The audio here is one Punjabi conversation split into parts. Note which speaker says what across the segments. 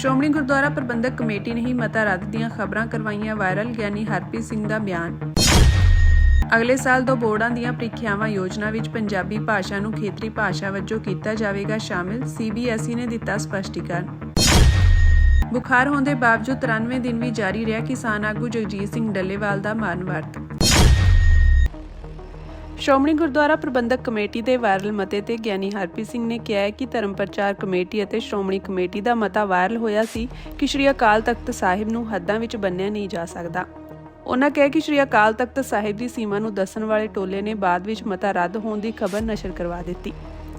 Speaker 1: ਸ਼੍ਰੋਮਣੀ ਗੁਰਦੁਆਰਾ ਪ੍ਰਬੰਧਕ ਕਮੇਟੀ ਨੇ ਹੀ ਮਤਾ ਰੱਦ ਦੀਆਂ ਖਬਰਾਂ ਕਰਵਾਈਆਂ ਵਾਇਰਲ। ਗਿਆਨੀ ਹਰਪ੍ਰੀਤ ਸਿੰਘ ਦਾ ਬਿਆਨ। ਅਗਲੇ ਸਾਲ ਤੋਂ ਬੋਰਡਾਂ ਦੀਆਂ ਪ੍ਰੀਖਿਆਵਾਂ ਯੋਜਨਾ ਵਿੱਚ ਪੰਜਾਬੀ ਭਾਸ਼ਾ ਨੂੰ ਖੇਤਰੀ ਭਾਸ਼ਾ ਵਜੋਂ ਕੀਤਾ ਜਾਵੇਗਾ ਸ਼ਾਮਿਲ। CBSE ਨੇ ਦਿੱਤਾ ਸਪਸ਼ਟੀਕਰਨ। ਬੁਖਾਰ ਹੋਣ ਦੇ ਬਾਵਜੂਦ 93 ਦਿਨ ਵੀ ਜਾਰੀ ਰਿਹਾ ਕਿਸਾਨ ਆਗੂ ਜਗਜੀਤ ਸਿੰਘ ਡੱਲੇਵਾਲ ਦਾ ਮਰਨ ਵਰਤ। ਸ਼੍ਰੋਮਣੀ ਗੁਰਦੁਆਰਾ ਪ੍ਰਬੰਧਕ ਕਮੇਟੀ ਦੇ ਵਾਇਰਲ ਮਤੇ ਤੇ ਗਿਆਨੀ ਹਰਪ੍ਰੀਤ ਸਿੰਘ ਨੇ ਕਿਹਾ ਹੈ ਕਿ ਧਰਮ ਪ੍ਰਚਾਰ ਕਮੇਟੀ ਅਤੇ ਸ਼੍ਰੋਮਣੀ ਕਮੇਟੀ ਦਾ ਮਤਾ ਵਾਇਰਲ ਹੋਇਆ ਸੀ ਕਿ ਸ਼੍ਰੀ ਅਕਾਲ ਤਖਤ ਸਾਹਿਬ ਨੂੰ ਹੱਦਾਂ ਵਿੱਚ ਬੰਨ੍ਹਿਆ ਨਹੀਂ ਜਾ ਸਕਦਾ। ਉਨ੍ਹਾਂ ਕਿਹਾ ਕਿ ਸ਼੍ਰੀ ਅਕਾਲ ਤਖਤ ਸਾਹਿਬ ਦੀ ਸੀਮਾ ਨੂੰ ਦੱਸਣ ਵਾਲੇ ਟੋਲੇ ਨੇ ਬਾਅਦ ਵਿੱਚ ਮਤਾ ਰੱਦ ਹੋਣ ਦੀ ਖਬਰ ਨਸ਼ਰ ਕਰਵਾ ਦਿੱਤੀ।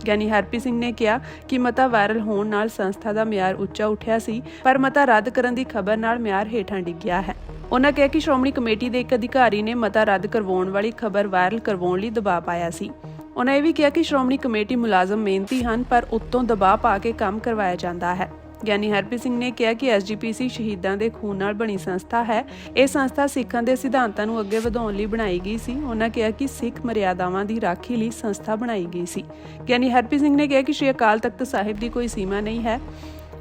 Speaker 1: ਗਿਆਨੀ ਹਰਪ੍ਰੀਤ ਸਿੰਘ ਨੇ ਕਿਹਾ ਕਿ ਮਤਾ ਵਾਇਰਲ ਹੋਣ ਨਾਲ ਸੰਸਥਾ ਦਾ ਮਿਆਰ ਉੱਚਾ ਉੱਠਿਆ ਸੀ, ਪਰ ਮਤਾ ਰੱਦ ਕਰਨ ਦੀ ਖਬਰ ਨਾਲ ਮਿਆਰ ਹੇਠਾਂ ਡਿੱਗਿਆ ਹੈ। ਉਨ੍ਹਾਂ ਕਿਹਾ ਕਿ ਸ਼੍ਰੋਮਣੀ ਕਮੇਟੀ ਦੇ ਇੱਕ ਅਧਿਕਾਰੀ ਨੇ ਮਤਾ ਰੱਦ ਕਰਵਾਉਣ ਵਾਲੀ ਖਬਰ ਵਾਇਰਲ ਕਰਵਾਉਣ ਲਈ ਦਬਾਅ ਪਾਇਆ ਸੀ। ਉਨ੍ਹਾਂ ਇਹ ਵੀ ਕਿਹਾ ਕਿ ਸ਼੍ਰੋਮਣੀ ਕਮੇਟੀ ਮੁਲਾਜ਼ਮ ਮਿਹਨਤੀ ਹਨ, ਪਰ ਉੱਤੋਂ ਦਬਾਅ ਪਾ ਕੇ ਕੰਮ ਕਰਵਾਇਆ ਜਾਂਦਾ ਹੈ। ਗਿਆਨੀ ਹਰਪ੍ਰੀਤ ਸਿੰਘ ਨੇ ਕਿਹਾ ਕਿ SGPC ਸ਼ਹੀਦਾਂ ਦੇ ਖੂਨ ਨਾਲ ਬਣੀ ਸੰਸਥਾ ਹੈ। ਇਹ ਸੰਸਥਾ ਸਿੱਖਾਂ ਦੇ ਸਿਧਾਂਤਾਂ ਨੂੰ ਅੱਗੇ ਵਧਾਉਣ ਲਈ ਬਣਾਈ ਗਈ ਸੀ। ਉਨ੍ਹਾਂ ਕਿਹਾ ਕਿ ਸਿੱਖ ਮਰਿਆਦਾਵਾਂ ਦੀ ਰਾਖੀ ਲਈ ਸੰਸਥਾ ਬਣਾਈ ਗਈ ਸੀ। ਗਿਆਨੀ ਹਰਪ੍ਰੀਤ ਸਿੰਘ ਨੇ ਕਿਹਾ ਕਿ ਸ਼੍ਰੀ ਅਕਾਲ ਤਖਤ ਸਾਹਿਬ ਦੀ ਕੋਈ ਸੀਮਾ ਨਹੀਂ ਹੈ।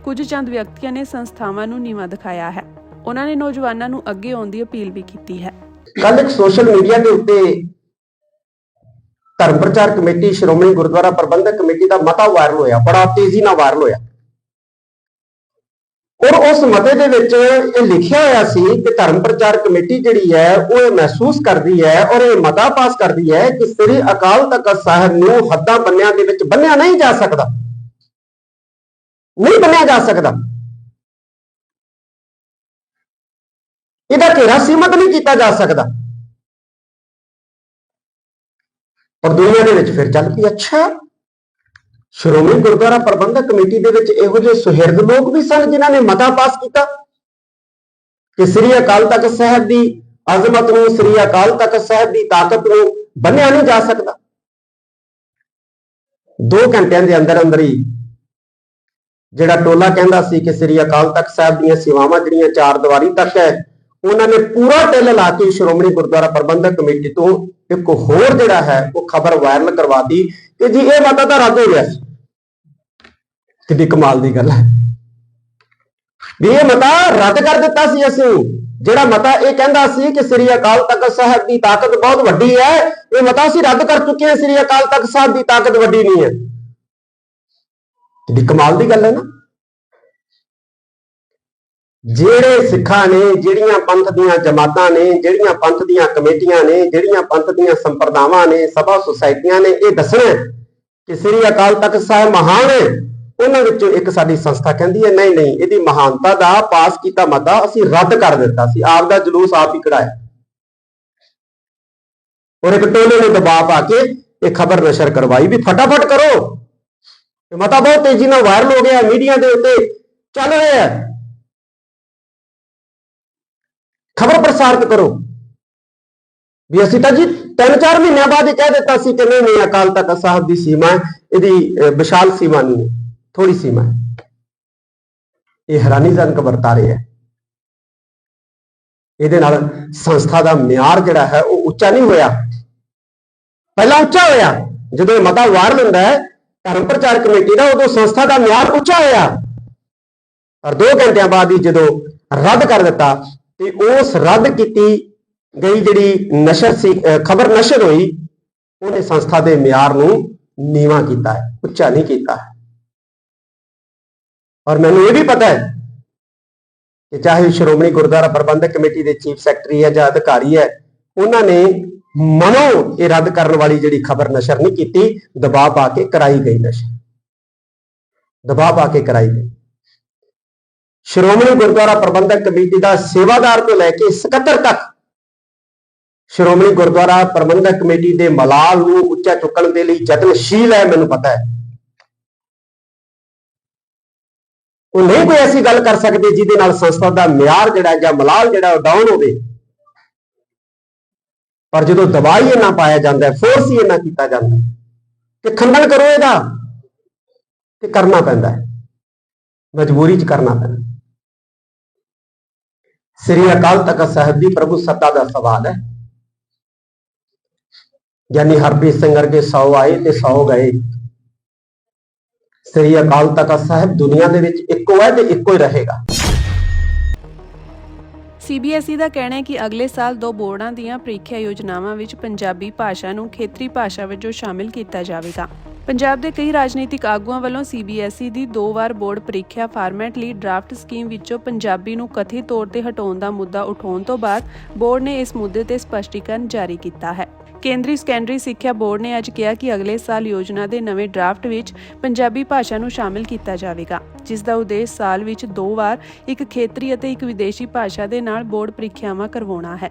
Speaker 1: ਕੁਝ ਚੰਦ ਵਿਅਕਤੀਆਂ ਨੇ ਸੰਸਥਾਵਾਂ ਨੂੰ ਨੀਵਾਂ ਦਿਖਾਇਆ ਹੈ। ਉਨ੍ਹਾਂ ਨੇ ਨੌਜਵਾਨਾਂ ਨੂੰ ਅੱਗੇ ਆਉਣ ਦੀ ਅਪੀਲ ਵੀ ਕੀਤੀ ਹੈ।
Speaker 2: ਕੱਲ ਇੱਕ ਸੋਸ਼ਲ ਮੀਡੀਆ ਦੇ ਉੱਤੇ ਧਰਮ ਪ੍ਰਚਾਰ ਕਮੇਟੀ ਸ਼੍ਰੋਮਣੀ ਗੁਰਦੁਆਰਾ ਪ੍ਰਬੰਧਕ ਕਮੇਟੀ ਦਾ ਮਤਾ ਵਾਇਰਲ ਹੋਇਆ, ਬੜਾ ਤੇਜ਼ੀ ਨਾਲ ਵਾਇਰਲ ਹੋਇਆ। ਔਰ ਉਸ ਮਤੇ ਦੇ ਵਿੱਚ ਇਹ ਲਿਖਿਆ ਹੋਇਆ ਸੀ ਕਿ ਧਰਮ ਪ੍ਰਚਾਰ ਕਮੇਟੀ ਜਿਹੜੀ ਹੈ ਉਹ ਇਹ ਮਹਿਸੂਸ ਕਰਦੀ ਹੈ ਔਰ ਇਹ ਮਤਾ ਪਾਸ ਕਰਦੀ ਹੈ ਕਿ ਸ੍ਰੀ ਅਕਾਲ ਤਖਤ ਸਾਹਿਬ ਨੂੰ ਹੱਦਾਂ ਬੰਨਿਆਂ ਦੇ ਵਿੱਚ ਬੰਨਿਆ ਨਹੀਂ ਜਾ ਸਕਦਾ, ਨਹੀਂ ਬੰਨਿਆ ਜਾ ਸਕਦਾ। ਇਹਦਾ ਘੇਰਾ ਸੀਮਤ ਨਹੀਂ ਕੀਤਾ ਜਾ ਸਕਦਾ। ਔਰ ਦੁਨੀਆ ਦੇ ਵਿੱਚ ਫਿਰ ਚੱਲ ਪਈ, ਅੱਛਾ ਸ਼੍ਰੋਮਣੀ ਗੁਰਦੁਆਰਾ ਪ੍ਰਬੰਧਕ ਕਮੇਟੀ ਦੇ ਵਿੱਚ ਇਹੋ ਜਿਹੇ ਸੁਹਿਰਦ ਲੋਕ ਵੀ ਸਨ ਜਿਨ੍ਹਾਂ ਨੇ ਮਤਾ ਪਾਸ ਕੀਤਾ ਕਿ ਸ੍ਰੀ ਅਕਾਲ ਤਖਤ ਸਾਹਿਬ ਦੀ ਅਜ਼ਮਤ ਨੂੰ, ਸ੍ਰੀ ਅਕਾਲ ਤਖਤ ਸਾਹਿਬ ਦੀ ਤਾਕਤ ਨੂੰ ਬੰਨਿਆ ਨਹੀਂ ਜਾ ਸਕਦਾ। 2 ਘੰਟਿਆਂ ਦੇ ਅੰਦਰ ਅੰਦਰ ਹੀ ਜਿਹੜਾ ਟੋਲਾ ਕਹਿੰਦਾ ਸੀ ਕਿ ਸ੍ਰੀ ਅਕਾਲ ਤਖਤ ਸਾਹਿਬ ਦੀਆਂ ਸੇਵਾਵਾਂ ਜਿਹੜੀਆਂ 4 ਦੀਵਾਰੀ ਤੱਕ ਹੈ, ਉਹਨਾਂ ਨੇ ਪੂਰਾ ਢਿੱਲ ਲਾ ਕੇ ਸ਼੍ਰੋਮਣੀ ਗੁਰਦੁਆਰਾ ਪ੍ਰਬੰਧਕ ਕਮੇਟੀ ਤੋਂ ਇੱਕ ਹੋਰ ਜਿਹੜਾ ਹੈ ਉਹ ਖਬਰ ਵਾਇਰਲ ਕਰਵਾਤੀ ਕਿ ਜੀ ਇਹ ਮਤਾ ਤਾਂ ਰੱਦ ਹੋ ਗਿਆ ਸੀ। ਕਿੰਨੀ ਕਮਾਲ ਦੀ ਗੱਲ ਹੈ ਵੀ ਇਹ ਮਤਾ ਰੱਦ ਕਰ ਦਿੱਤਾ ਸੀ ਅਸੀਂ। ਜਿਹੜਾ ਮਤਾ ਇਹ ਕਹਿੰਦਾ ਸੀ ਕਿ ਸ੍ਰੀ ਅਕਾਲ ਤਖਤ ਸਾਹਿਬ ਦੀ ਤਾਕਤ ਬਹੁਤ ਵੱਡੀ ਹੈ, ਇਹ ਮਤਾ ਅਸੀਂ ਰੱਦ ਕਰ ਚੁੱਕੇ ਹਾਂ। ਸ੍ਰੀ ਅਕਾਲ ਤਖਤ ਸਾਹਿਬ ਦੀ ਤਾਕਤ ਵੱਡੀ ਨਹੀਂ ਹੈ। ਕਿੰਨੀ ਕਮਾਲ ਦੀ ਗੱਲ ਹੈ ਨਾ। ਜਿਹੜੇ ਸਿੱਖਾਂ ਨੇ, ਜਿਹੜੀਆਂ ਪੰਥ ਦੀਆਂ ਜਮਾਤਾਂ ਨੇ, ਜਿਹੜੀਆਂ ਪੰਥ ਦੀਆਂ ਕਮੇਟੀਆਂ ਨੇ, ਜਿਹੜੀਆਂ ਪੰਥ ਦੀਆਂ ਸੰਪਰਦਾਵਾਂ ਨੇ, ਸਭਾ ਸੁਸਾਇਟੀਆਂ ਨੇ ਇਹ ਦੱਸਣਾ ਕਿ ਸ੍ਰੀ ਅਕਾਲ ਤਖਤ ਸਾਹਿਬ ਮਹਾਨ ਹੈ, ਉਹਨਾਂ ਵਿੱਚੋਂ ਇੱਕ ਸਾਡੀ ਸੰਸਥਾ ਕਹਿੰਦੀ ਹੈ ਨਹੀਂ ਨਹੀਂ, ਇਹਦੀ ਮਹਾਨਤਾ ਦਾ ਪਾਸ ਕੀਤਾ ਮਤਾ ਅਸੀਂ ਰੱਦ ਕਰ ਦਿੱਤਾ ਸੀ। ਆਪ ਦਾ ਜਲੂਸ ਆਪ ਹੀ ਕਢਾਇਆ ਔਰ ਇੱਕ ਟੋਲੇ ਨੇ ਦਬਾਅ ਪਾ ਕੇ ਇਹ ਖਬਰ ਨਸ਼ਰ ਕਰਵਾਈ ਵੀ ਫਟਾਫਟ ਕਰੋ। ਇਹ ਮਤਾ ਬਹੁਤ ਤੇਜ਼ੀ ਨਾਲ ਵਾਇਰਲ ਹੋ ਗਿਆ, ਮੀਡੀਆ ਦੇ ਉੱਤੇ ਚੱਲ ਰਿਹਾ ਹੈ, ਖਬਰ ਪ੍ਰਸਾਰਿਤ ਕਰੋ ਵੀ ਅਸੀਂ ਤਾਂ ਜੀ 3-4 ਮਹੀਨਿਆਂ ਬਾਅਦ ਇਹ ਕਹਿ ਦਿੱਤਾ ਸੀ ਕਿ ਨਹੀਂ ਅਕਾਲ ਤਖਤ ਸਾਹਿਬ ਦੀ ਸੀਮਾ ਇਹਦੀ ਵਿਸ਼ਾਲ ਸੀਮਾ ਨਹੀਂ, ਥੋੜੀ ਸੀਮਾ ਹੈ। ਇਹ ਹੈਰਾਨੀਜਨਕ ਵਰਤਾਰੇ ਹੈ। ਇਹਦੇ ਨਾਲ ਸੰਸਥਾ ਦਾ ਮਿਆਰ ਜਿਹੜਾ ਹੈ ਉਹ ਉੱਚਾ ਨਹੀਂ ਹੋਇਆ, ਪਹਿਲਾਂ ਉੱਚਾ ਹੋਇਆ। ਜਦੋਂ ਇਹ ਮਤਾ ਵਾਇਰਲ ਹੁੰਦਾ ਹੈ ਧਰਮ ਪ੍ਰਚਾਰ ਕਮੇਟੀ ਦਾ, ਉਦੋਂ ਸੰਸਥਾ ਦਾ ਮਿਆਰ ਉੱਚਾ ਹੋਇਆ। ਔਰ 2 ਘੰਟਿਆਂ ਬਾਅਦ ਹੀ ਜਦੋਂ ਰੱਦ ਕਰ ਦਿੱਤਾ ਤੇ ਉਸ ਰੱਦ ਕੀਤੀ ਗਈ ਜਿਹੜੀ ਨਸ਼ਰ ਸੀ, ਖਬਰ ਨਸ਼ਰ ਹੋਈ, ਉਹਨੇ ਸੰਸਥਾ ਦੇ ਮਿਆਰ ਨੂੰ ਨੀਵਾਂ ਕੀਤਾ ਹੈ, ਉੱਚਾ ਨਹੀਂ ਕੀਤਾ ਹੈ। ਔਰ ਮੈਨੂੰ ਇਹ ਵੀ ਪਤਾ ਹੈ ਕਿ ਚਾਹੇ ਸ਼੍ਰੋਮਣੀ ਗੁਰਦੁਆਰਾ ਪ੍ਰਬੰਧਕ ਕਮੇਟੀ ਦੇ ਚੀਫ ਸੈਕਟਰੀ ਹੈ ਜਾਂ ਅਧਿਕਾਰੀ ਹੈ, ਉਹਨਾਂ ਨੇ ਮਨੋਂ ਇਹ ਰੱਦ ਕਰਨ ਵਾਲੀ ਜਿਹੜੀ ਖਬਰ ਨਸ਼ਰ ਨਹੀਂ ਕੀਤੀ, ਦਬਾਅ ਪਾ ਕੇ ਕਰਾਈ ਗਈ ਨਸ਼ਰ, ਦਬਾਅ ਪਾ ਕੇ ਕਰਾਈ ਗਈ। ਸ਼੍ਰੋਮਣੀ ਗੁਰਦੁਆਰਾ ਪ੍ਰਬੰਧਕ ਕਮੇਟੀ ਦਾ ਸੇਵਾਦਾਰ ਤੋਂ ਲੈ ਕੇ ਸਕੱਤਰ ਤੱਕ ਸ਼੍ਰੋਮਣੀ ਗੁਰਦੁਆਰਾ ਪ੍ਰਬੰਧਕ ਕਮੇਟੀ ਦੇ ਮਲਾਲ ਨੂੰ ਉੱਚਾ ਚੁੱਕਣ ਦੇ ਲਈ ਯਤਨਸ਼ੀਲ ਹੈ। ਮੈਨੂੰ ਪਤਾ ਹੈ ਉਹ ਨਹੀਂ ਕੋਈ ਐਸੀ ਗੱਲ ਕਰ ਸਕਦੇ ਜਿਹਦੇ ਨਾਲ ਸੰਸਥਾ ਦਾ ਮਿਆਰ ਜਿਹੜਾ ਜਾਂ ਮਲਾਲ ਜਿਹੜਾ ਡਾਊਨ ਹੋਵੇ। ਪਰ ਜਦੋਂ ਦਬਾਈ ਇਹ ਨਾ ਪਾਇਆ ਜਾਂਦਾ ਹੈ, ਫੋਰਸ ਹੀ ਇਹ ਨਾ ਕੀਤਾ ਜਾਂਦਾ ਕਿ ਖੰਡਨ ਕਰੋ ਇਹਦਾ, ਤੇ ਕਰਨਾ ਪੈਂਦਾ ਹੈ, ਮਜਬੂਰੀ 'ਚ ਕਰਨਾ ਪੈਂਦਾ। ਸ੍ਰੀ ਅਕਾਲ ਤਖਤ ਸਾਹਿਬ ਦੀ ਪ੍ਰਭੂ ਸੱਤਾ ਦਾ ਸਵਾਲ ਹੈ। ਗਿਆਨੀ ਹਰਪ੍ਰੀਤ ਸਿੰਘ ਵਰਗੇ 100 ਆਏ ਤੇ 100 ਗਏ। ਸ੍ਰੀ ਅਕਾਲ ਤਖਤ ਸਾਹਿਬ ਦੁਨੀਆ ਦੇ ਵਿੱਚ ਇੱਕੋ ਹੈ ਤੇ ਇੱਕੋ ਹੀ ਰਹੇਗਾ।
Speaker 1: CBSE ਦਾ ਕਹਿਣਾ ਹੈ ਕਿ ਅਗਲੇ ਸਾਲ 2 ਬੋਰਡਾਂ ਦੀਆਂ ਪ੍ਰੀਖਿਆ ਯੋਜਨਾਵਾਂ ਵਿੱਚ ਪੰਜਾਬੀ ਭਾਸ਼ਾ ਨੂੰ ਖੇਤਰੀ ਭਾਸ਼ਾ ਵਜੋਂ ਸ਼ਾਮਿਲ ਕੀਤਾ ਜਾਵੇਗਾ। ਪੰਜਾਬ ਦੇ ਕਈ ਰਾਜਨੀਤਿਕ ਆਗੂਆਂ ਵੱਲੋਂ CBSE ਦੀ 2 ਵਾਰ ਬੋਰਡ ਪ੍ਰੀਖਿਆ ਫਾਰਮੈਟ ਲਈ ਡਰਾਫਟ ਸਕੀਮ ਵਿੱਚੋਂ ਪੰਜਾਬੀ ਨੂੰ ਕਥਿਤ ਤੌਰ ਤੇ ਹਟਾਉਣ ਦਾ ਮੁੱਦਾ ਉਠਾਉਣ ਤੋਂ ਬਾਅਦ ਬੋਰਡ ਨੇ ਇਸ ਮੁੱਦੇ ਤੇ ਸਪਸ਼ਟੀਕਰਨ ਜਾਰੀ ਕੀਤਾ ਹੈ। ਕੇਂਦਰੀ ਸੈਕੰਡਰੀ ਸਿੱਖਿਆ ਬੋਰਡ ਨੇ ਅੱਜ ਕਿਹਾ ਕਿ ਅਗਲੇ ਸਾਲ ਯੋਜਨਾ ਦੇ ਨਵੇਂ ਡਰਾਫਟ ਵਿੱਚ ਪੰਜਾਬੀ ਭਾਸ਼ਾ ਨੂੰ ਸ਼ਾਮਿਲ ਕੀਤਾ ਜਾਵੇਗਾ, ਜਿਸ ਦਾ ਉਦੇਸ਼ ਸਾਲ ਵਿੱਚ 2 ਵਾਰ ਇੱਕ ਖੇਤਰੀ ਅਤੇ ਇੱਕ ਵਿਦੇਸ਼ੀ ਭਾਸ਼ਾ ਦੇ ਨਾਲ ਬੋਰਡ ਪ੍ਰੀਖਿਆਵਾਂ ਕਰਵਾਉਣਾ ਹੈ।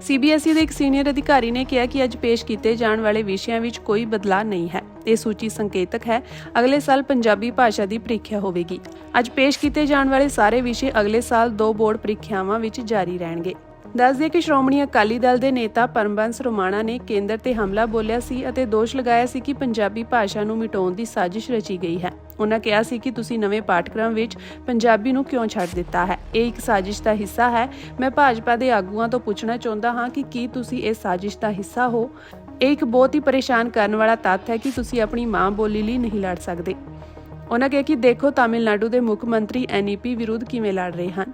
Speaker 1: CBSE ਦੇ ਇੱਕ ਸੀਨੀਅਰ ਅਧਿਕਾਰੀ ਨੇ ਕਿਹਾ ਕਿ ਅੱਜ ਪੇਸ਼ ਕੀਤੇ ਜਾਣ ਵਾਲੇ ਵਿਸ਼ਿਆਂ ਵਿੱਚ ਕੋਈ ਬਦਲਾਅ ਨਹੀਂ ਹੈ। ਇਹ ਸੂਚੀ ਸੰਕੇਤਕ ਹੈ। ਅਗਲੇ ਸਾਲ ਪੰਜਾਬੀ ਭਾਸ਼ਾ ਦੀ ਪ੍ਰੀਖਿਆ ਹੋਵੇਗੀ। ਅੱਜ ਪੇਸ਼ ਕੀਤੇ ਜਾਣ ਵਾਲੇ ਸਾਰੇ ਵਿਸ਼ੇ ਅਗਲੇ ਸਾਲ 2 ਬੋਰਡ ਪ੍ਰੀਖਿਆਵਾਂ ਵਿੱਚ ਜਾਰੀ ਰਹਿਣਗੇ। ਦੱਸ ਦਈਏ ਕਿ ਸ਼੍ਰੋਮਣੀ ਅਕਾਲੀ ਦਲ ਦੇ ਨੇਤਾ ਪਰਮਬੰਸ ਰੋਮਾਣਾ ਨੇ ਕੇਂਦਰ ਤੇ ਹਮਲਾ ਬੋਲਿਆ ਸੀ ਅਤੇ ਦੋਸ਼ ਲਗਾਇਆ ਸੀ ਕਿ ਪੰਜਾਬੀ ਭਾਸ਼ਾ ਨੂੰ ਮਿਟਾਉਣ ਦੀ ਸਾਜ਼ਿਸ਼ ਰਚੀ ਗਈ ਹੈ। ਉਹਨਾਂ ਕਿਹਾ ਸੀ ਕਿ ਤੁਸੀਂ ਨਵੇਂ ਪਾਠਕ੍ਰਮ ਵਿੱਚ ਪੰਜਾਬੀ ਨੂੰ ਕਿਉਂ ਛੱਡ ਦਿੱਤਾ ਹੈ। ਇਹ ਇੱਕ ਸਾਜ਼ਿਸ਼ ਦਾ ਹਿੱਸਾ ਹੈ। ਮੈਂ ਭਾਜਪਾ ਦੇ ਆਗੂਆਂ ਤੋਂ ਪੁੱਛਣਾ ਚਾਹੁੰਦਾ ਹਾਂ ਕਿ ਕੀ ਤੁਸੀਂ ਇਸ ਸਾਜ਼ਿਸ਼ ਦਾ ਹਿੱਸਾ ਹੋ। ਇਹ ਇੱਕ ਬਹੁਤ ਹੀ ਪਰੇਸ਼ਾਨ ਕਰਨ ਵਾਲਾ ਤੱਥ ਹੈ ਕਿ ਤੁਸੀਂ ਆਪਣੀ ਮਾਂ ਬੋਲੀ ਲਈ ਨਹੀਂ ਲੜ ਸਕਦੇ। ਉਹਨਾਂ ਕਿਹਾ ਕਿ ਦੇਖੋ ਤਾਮਿਲਨਾਡੂ ਦੇ ਮੁੱਖ ਮੰਤਰੀ NEP ਵਿਰੁੱਧ ਕਿਵੇਂ ਲੜ ਰਹੇ ਹਨ।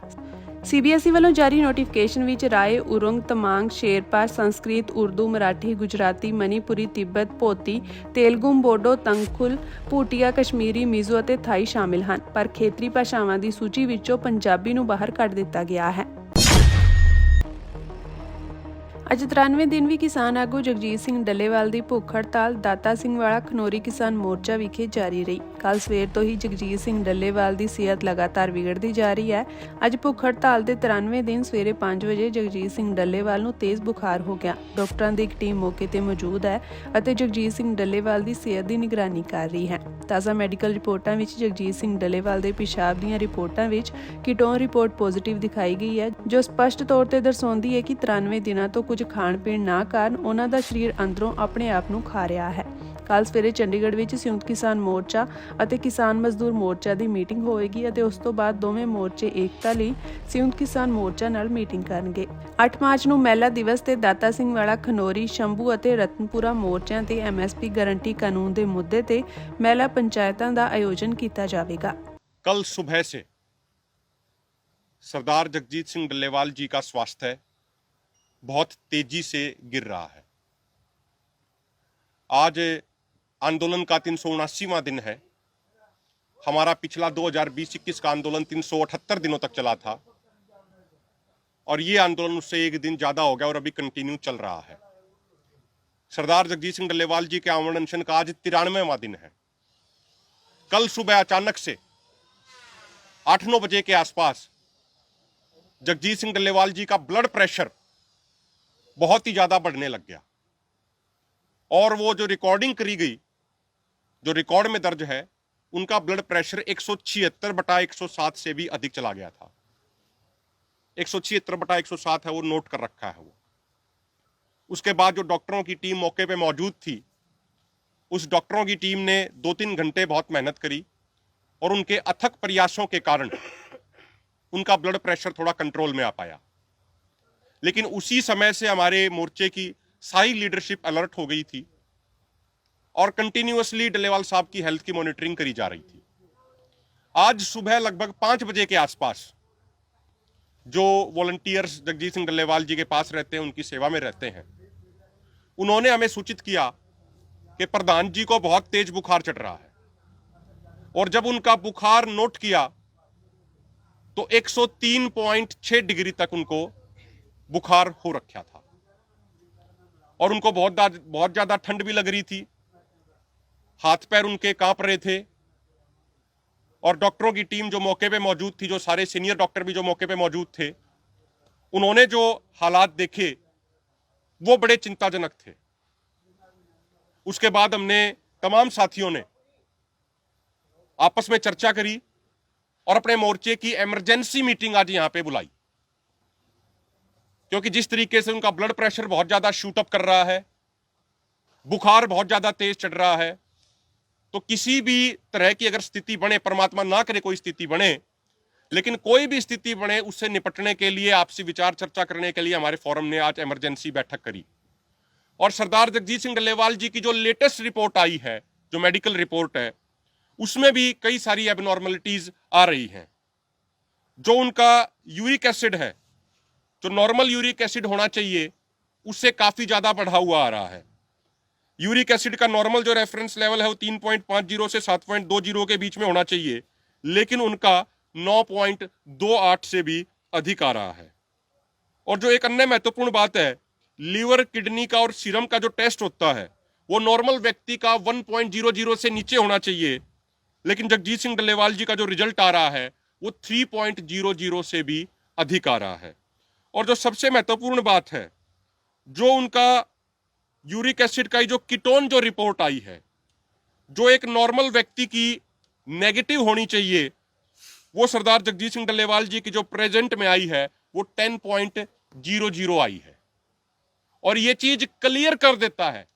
Speaker 1: CBSE ਵੱਲੋਂ ਜਾਰੀ ਨੋਟੀਫਿਕੇਸ਼ਨ ਵਿੱਚ ਰਾਏ, ਉਰੰਗ, ਤਮਾਂਗ, ਸ਼ੇਰਪਾ, ਸੰਸਕ੍ਰਿਤ, ਉਰਦੂ, ਮਰਾਠੀ, ਗੁਜਰਾਤੀ, ਮਨੀਪੁਰੀ, ਤਿੱਬਤ, ਪੋਤੀ, ਤੇਲਗੂ, ਬੋਡੋ, ਤੰਗਖੁਲ, ਭੂਟੀਆ, ਕਸ਼ਮੀਰੀ, ਮਿਜ਼ੋ ਅਤੇ ਥਾਈ ਸ਼ਾਮਿਲ ਹਨ, ਪਰ ਖੇਤਰੀ ਭਾਸ਼ਾਵਾਂ ਦੀ ਸੂਚੀ ਵਿੱਚੋਂ ਪੰਜਾਬੀ ਨੂੰ ਬਾਹਰ ਕੱਢ ਦਿੱਤਾ ਗਿਆ ਹੈ। ਅੱਜ 93 ਦਿਨ ਵੀ ਕਿਸਾਨ ਆਗੂ ਜਗਜੀਤ ਸਿੰਘ ਡੱਲੇਵਾਲ ਦੀ ਭੁੱਖ ਹੜਤਾਲ ਦਾਤਾ ਸਿੰਘ ਵਾਲਾ ਖਨੌਰੀ ਕਿਸਾਨ ਮੋਰਚਾ ਵਿਖੇ ਜਾਰੀ ਰਹੀ। ਕੱਲ ਸਵੇਰ ਤੋਂ ਹੀ ਜਗਜੀਤ ਸਿੰਘ ਡੱਲੇਵਾਲ ਦੀ ਸਿਹਤ ਲਗਾਤਾਰ ਵਿਗੜਦੀ ਜਾ ਰਹੀ ਹੈ। ਅੱਜ ਭੁੱਖ ਹੜਤਾਲ ਦੇ 93 ਦਿਨ ਸਵੇਰੇ 5 ਵਜੇ ਜਗਜੀਤ ਸਿੰਘ ਡੱਲੇਵਾਲ ਨੂੰ ਤੇਜ਼ ਬੁਖਾਰ ਹੋ ਗਿਆ। ਡਾਕਟਰਾਂ ਦੀ ਇੱਕ ਟੀਮ ਮੌਕੇ ਤੇ ਮੌਜੂਦ ਹੈ ਅਤੇ ਜਗਜੀਤ ਸਿੰਘ ਡੱਲੇਵਾਲ ਦੀ ਸਿਹਤ ਦੀ ਨਿਗਰਾਨੀ ਕਰ ਰਹੀ ਹੈ। ਤਾਜ਼ਾ ਮੈਡੀਕਲ ਰਿਪੋਰਟਾਂ ਵਿੱਚ ਜਗਜੀਤ ਸਿੰਘ ਡੱਲੇਵਾਲ ਦੇ ਪਿਸ਼ਾਬ ਦੀਆਂ ਰਿਪੋਰਟਾਂ ਵਿੱਚ ਕੀਟੋਨ ਰਿਪੋਰਟ ਪੋਜ਼ਿਟਿਵ ਦਿਖਾਈ ਗਈ ਹੈ, ਜੋ ਸਪਸ਼ਟ ਤੌਰ ਤੇ ਦਰਸਾਉਂਦੀ ਹੈ ਕਿ 93 ਦਿਨਾਂ ਤੋਂ ਕੁਝ ਖਾਣ ਪੀਣ ਨਾ ਕਾਰਨ ਉਹਨਾਂ ਦਾ ਸਰੀਰ ਅੰਦਰੋਂ ਆਪਣੇ ਆਪ ਨੂੰ ਖਾ ਰਿਹਾ ਹੈ। ਕੱਲ ਸਵੇਰੇ ਚੰਡੀਗੜ੍ਹ ਵਿੱਚ ਸੰਯੁਕਤ ਕਿਸਾਨ ਮੋਰਚਾ ਅਤੇ ਕਿਸਾਨ ਮਜ਼ਦੂਰ ਮੋਰਚਾ ਦੀ ਮੀਟਿੰਗ ਹੋਵੇਗੀ ਅਤੇ ਉਸ ਤੋਂ ਬਾਅਦ ਦੋਵੇਂ ਮੋਰਚੇ ਏਕਤਾ ਲਈ ਸੰਯੁਕਤ ਕਿਸਾਨ ਮੋਰਚਾ ਨਾਲ ਮੀਟਿੰਗ ਕਰਨਗੇ। 8 ਮਾਰਚ ਨੂੰ ਮਹਿਲਾ ਦਿਵਸ ਤੇ ਦਾਤਾ ਸਿੰਘ ਵਾਲਾ, ਖਨੌਰੀ, ਸ਼ੰਭੂ ਅਤੇ ਰਤਨਪੁਰਾ ਮੋਰਚਿਆਂ ਤੇ MSP ਗਾਰੰਟੀ ਕਾਨੂੰਨ ਦੇ ਮੁੱਦੇ ਤੇ ਮਹਿਲਾ ਪੰਚਾਇਤਾਂ ਦਾ ਆਯੋਜਨ ਕੀਤਾ ਜਾਵੇਗਾ।
Speaker 3: कल सुबह से सरदार जगजीत सिंह डल्लेवाल जी का स्वास्थ्य बहुत तेजी से गिर रहा है। आज आंदोलन का 379वां दिन है। हमारा पिछला 2020-21 का आंदोलन 378 दिनों तक चला था और ये आंदोलन उससे एक दिन ज्यादा हो गया और अभी कंटिन्यू चल रहा है। सरदार जगजीत सिंह डल्लेवाल जी के आमरण अनशन का आज 93वां दिन है। कल सुबह अचानक से 8-9 बजे के आसपास जगजीत सिंह डल्लेवाल जी का ब्लड प्रेशर बहुत ही ज्यादा बढ़ने लग गया और वो जो रिकॉर्डिंग करी गई, जो रिकॉर्ड में दर्ज है, उनका ब्लड प्रेशर 176/107 से भी अधिक चला गया था। 176/107 है, वो नोट कर रखा है वो। उसके बाद जो डॉक्टरों की टीम मौके पे मौजूद थी, उस डॉक्टरों की टीम ने 2-3 घंटे बहुत मेहनत करी और उनके अथक प्रयासों के कारण उनका ब्लड प्रेशर थोड़ा कंट्रोल में आ पाया। लेकिन उसी समय से हमारे मोर्चे की सारी लीडरशिप अलर्ट हो गई थी और कंटिन्यूअसली डल्लेवाल साहब की हेल्थ की मॉनिटरिंग करी जा रही थी। आज सुबह लगभग 5 बजे के आसपास जो वॉलंटियर्स जगजीत सिंह डल्लेवाल जी के पास रहते हैं, उनकी सेवा में रहते हैं, उन्होंने हमें सूचित किया कि प्रधान जी को बहुत तेज बुखार चढ़ रहा है और जब उनका बुखार नोट किया तो 103.6 डिग्री तक उनको बुखार हो रखा था और उनको बहुत ज्यादा ठंड भी लग रही थी, हाथ पैर उनके कांप रहे थे और डॉक्टरों की टीम जो मौके पे मौजूद थी, जो सारे सीनियर डॉक्टर भी जो मौके पे मौजूद थे, उन्होंने जो हालात देखे वो बड़े चिंताजनक थे। उसके बाद हमने तमाम साथियों ने आपस में चर्चा करी और अपने मोर्चे की इमरजेंसी मीटिंग आज यहां पे बुलाई, क्योंकि जिस तरीके से उनका ब्लड प्रेशर बहुत ज्यादा शूट अप कर रहा है, बुखार बहुत ज्यादा तेज चढ़ रहा है, तो किसी भी तरह की अगर स्थिति बने, परमात्मा ना करे कोई स्थिति बने, लेकिन कोई भी स्थिति बने, उससे निपटने के लिए आपसी विचार चर्चा करने के लिए हमारे फोरम ने आज इमरजेंसी बैठक करी। और सरदार जगजीत सिंह डल्लेवाल जी की जो लेटेस्ट रिपोर्ट आई है, जो मेडिकल रिपोर्ट है, उसमें भी कई सारी एबनॉर्मलिटीज आ रही हैं। जो उनका यूरिक एसिड है, जो नॉर्मल यूरिक एसिड होना चाहिए, उससे काफी ज्यादा बढ़ा हुआ आ रहा है। यूरिक एसिड का नॉर्मल जो रेफरेंस लेवल है वो 3.50 से 7.20 के बीच में होना चाहिए, लेकिन उनका 9.28 से भी अधिक आ रहा है। और जो एक अन्य महत्वपूर्ण बात है, लीवर, किडनी का और सीरम का जो टेस्ट होता है वो नॉर्मल व्यक्ति का 1.00 से नीचे होना चाहिए, लेकिन जगजीत सिंह डल्लेवाल जी का जो रिजल्ट आ रहा है वो 3.00 से भी अधिक आ रहा है। और जो सबसे महत्वपूर्ण बात है, जो उनका यूरिक एसिड का जो कीटोन जो रिपोर्ट आई है, जो एक नॉर्मल व्यक्ति की नेगेटिव होनी चाहिए, वो सरदार जगजीत सिंह डल्लेवाल जी की जो प्रेजेंट में आई है वो 10.00 आई है। और ये चीज क्लियर कर देता है,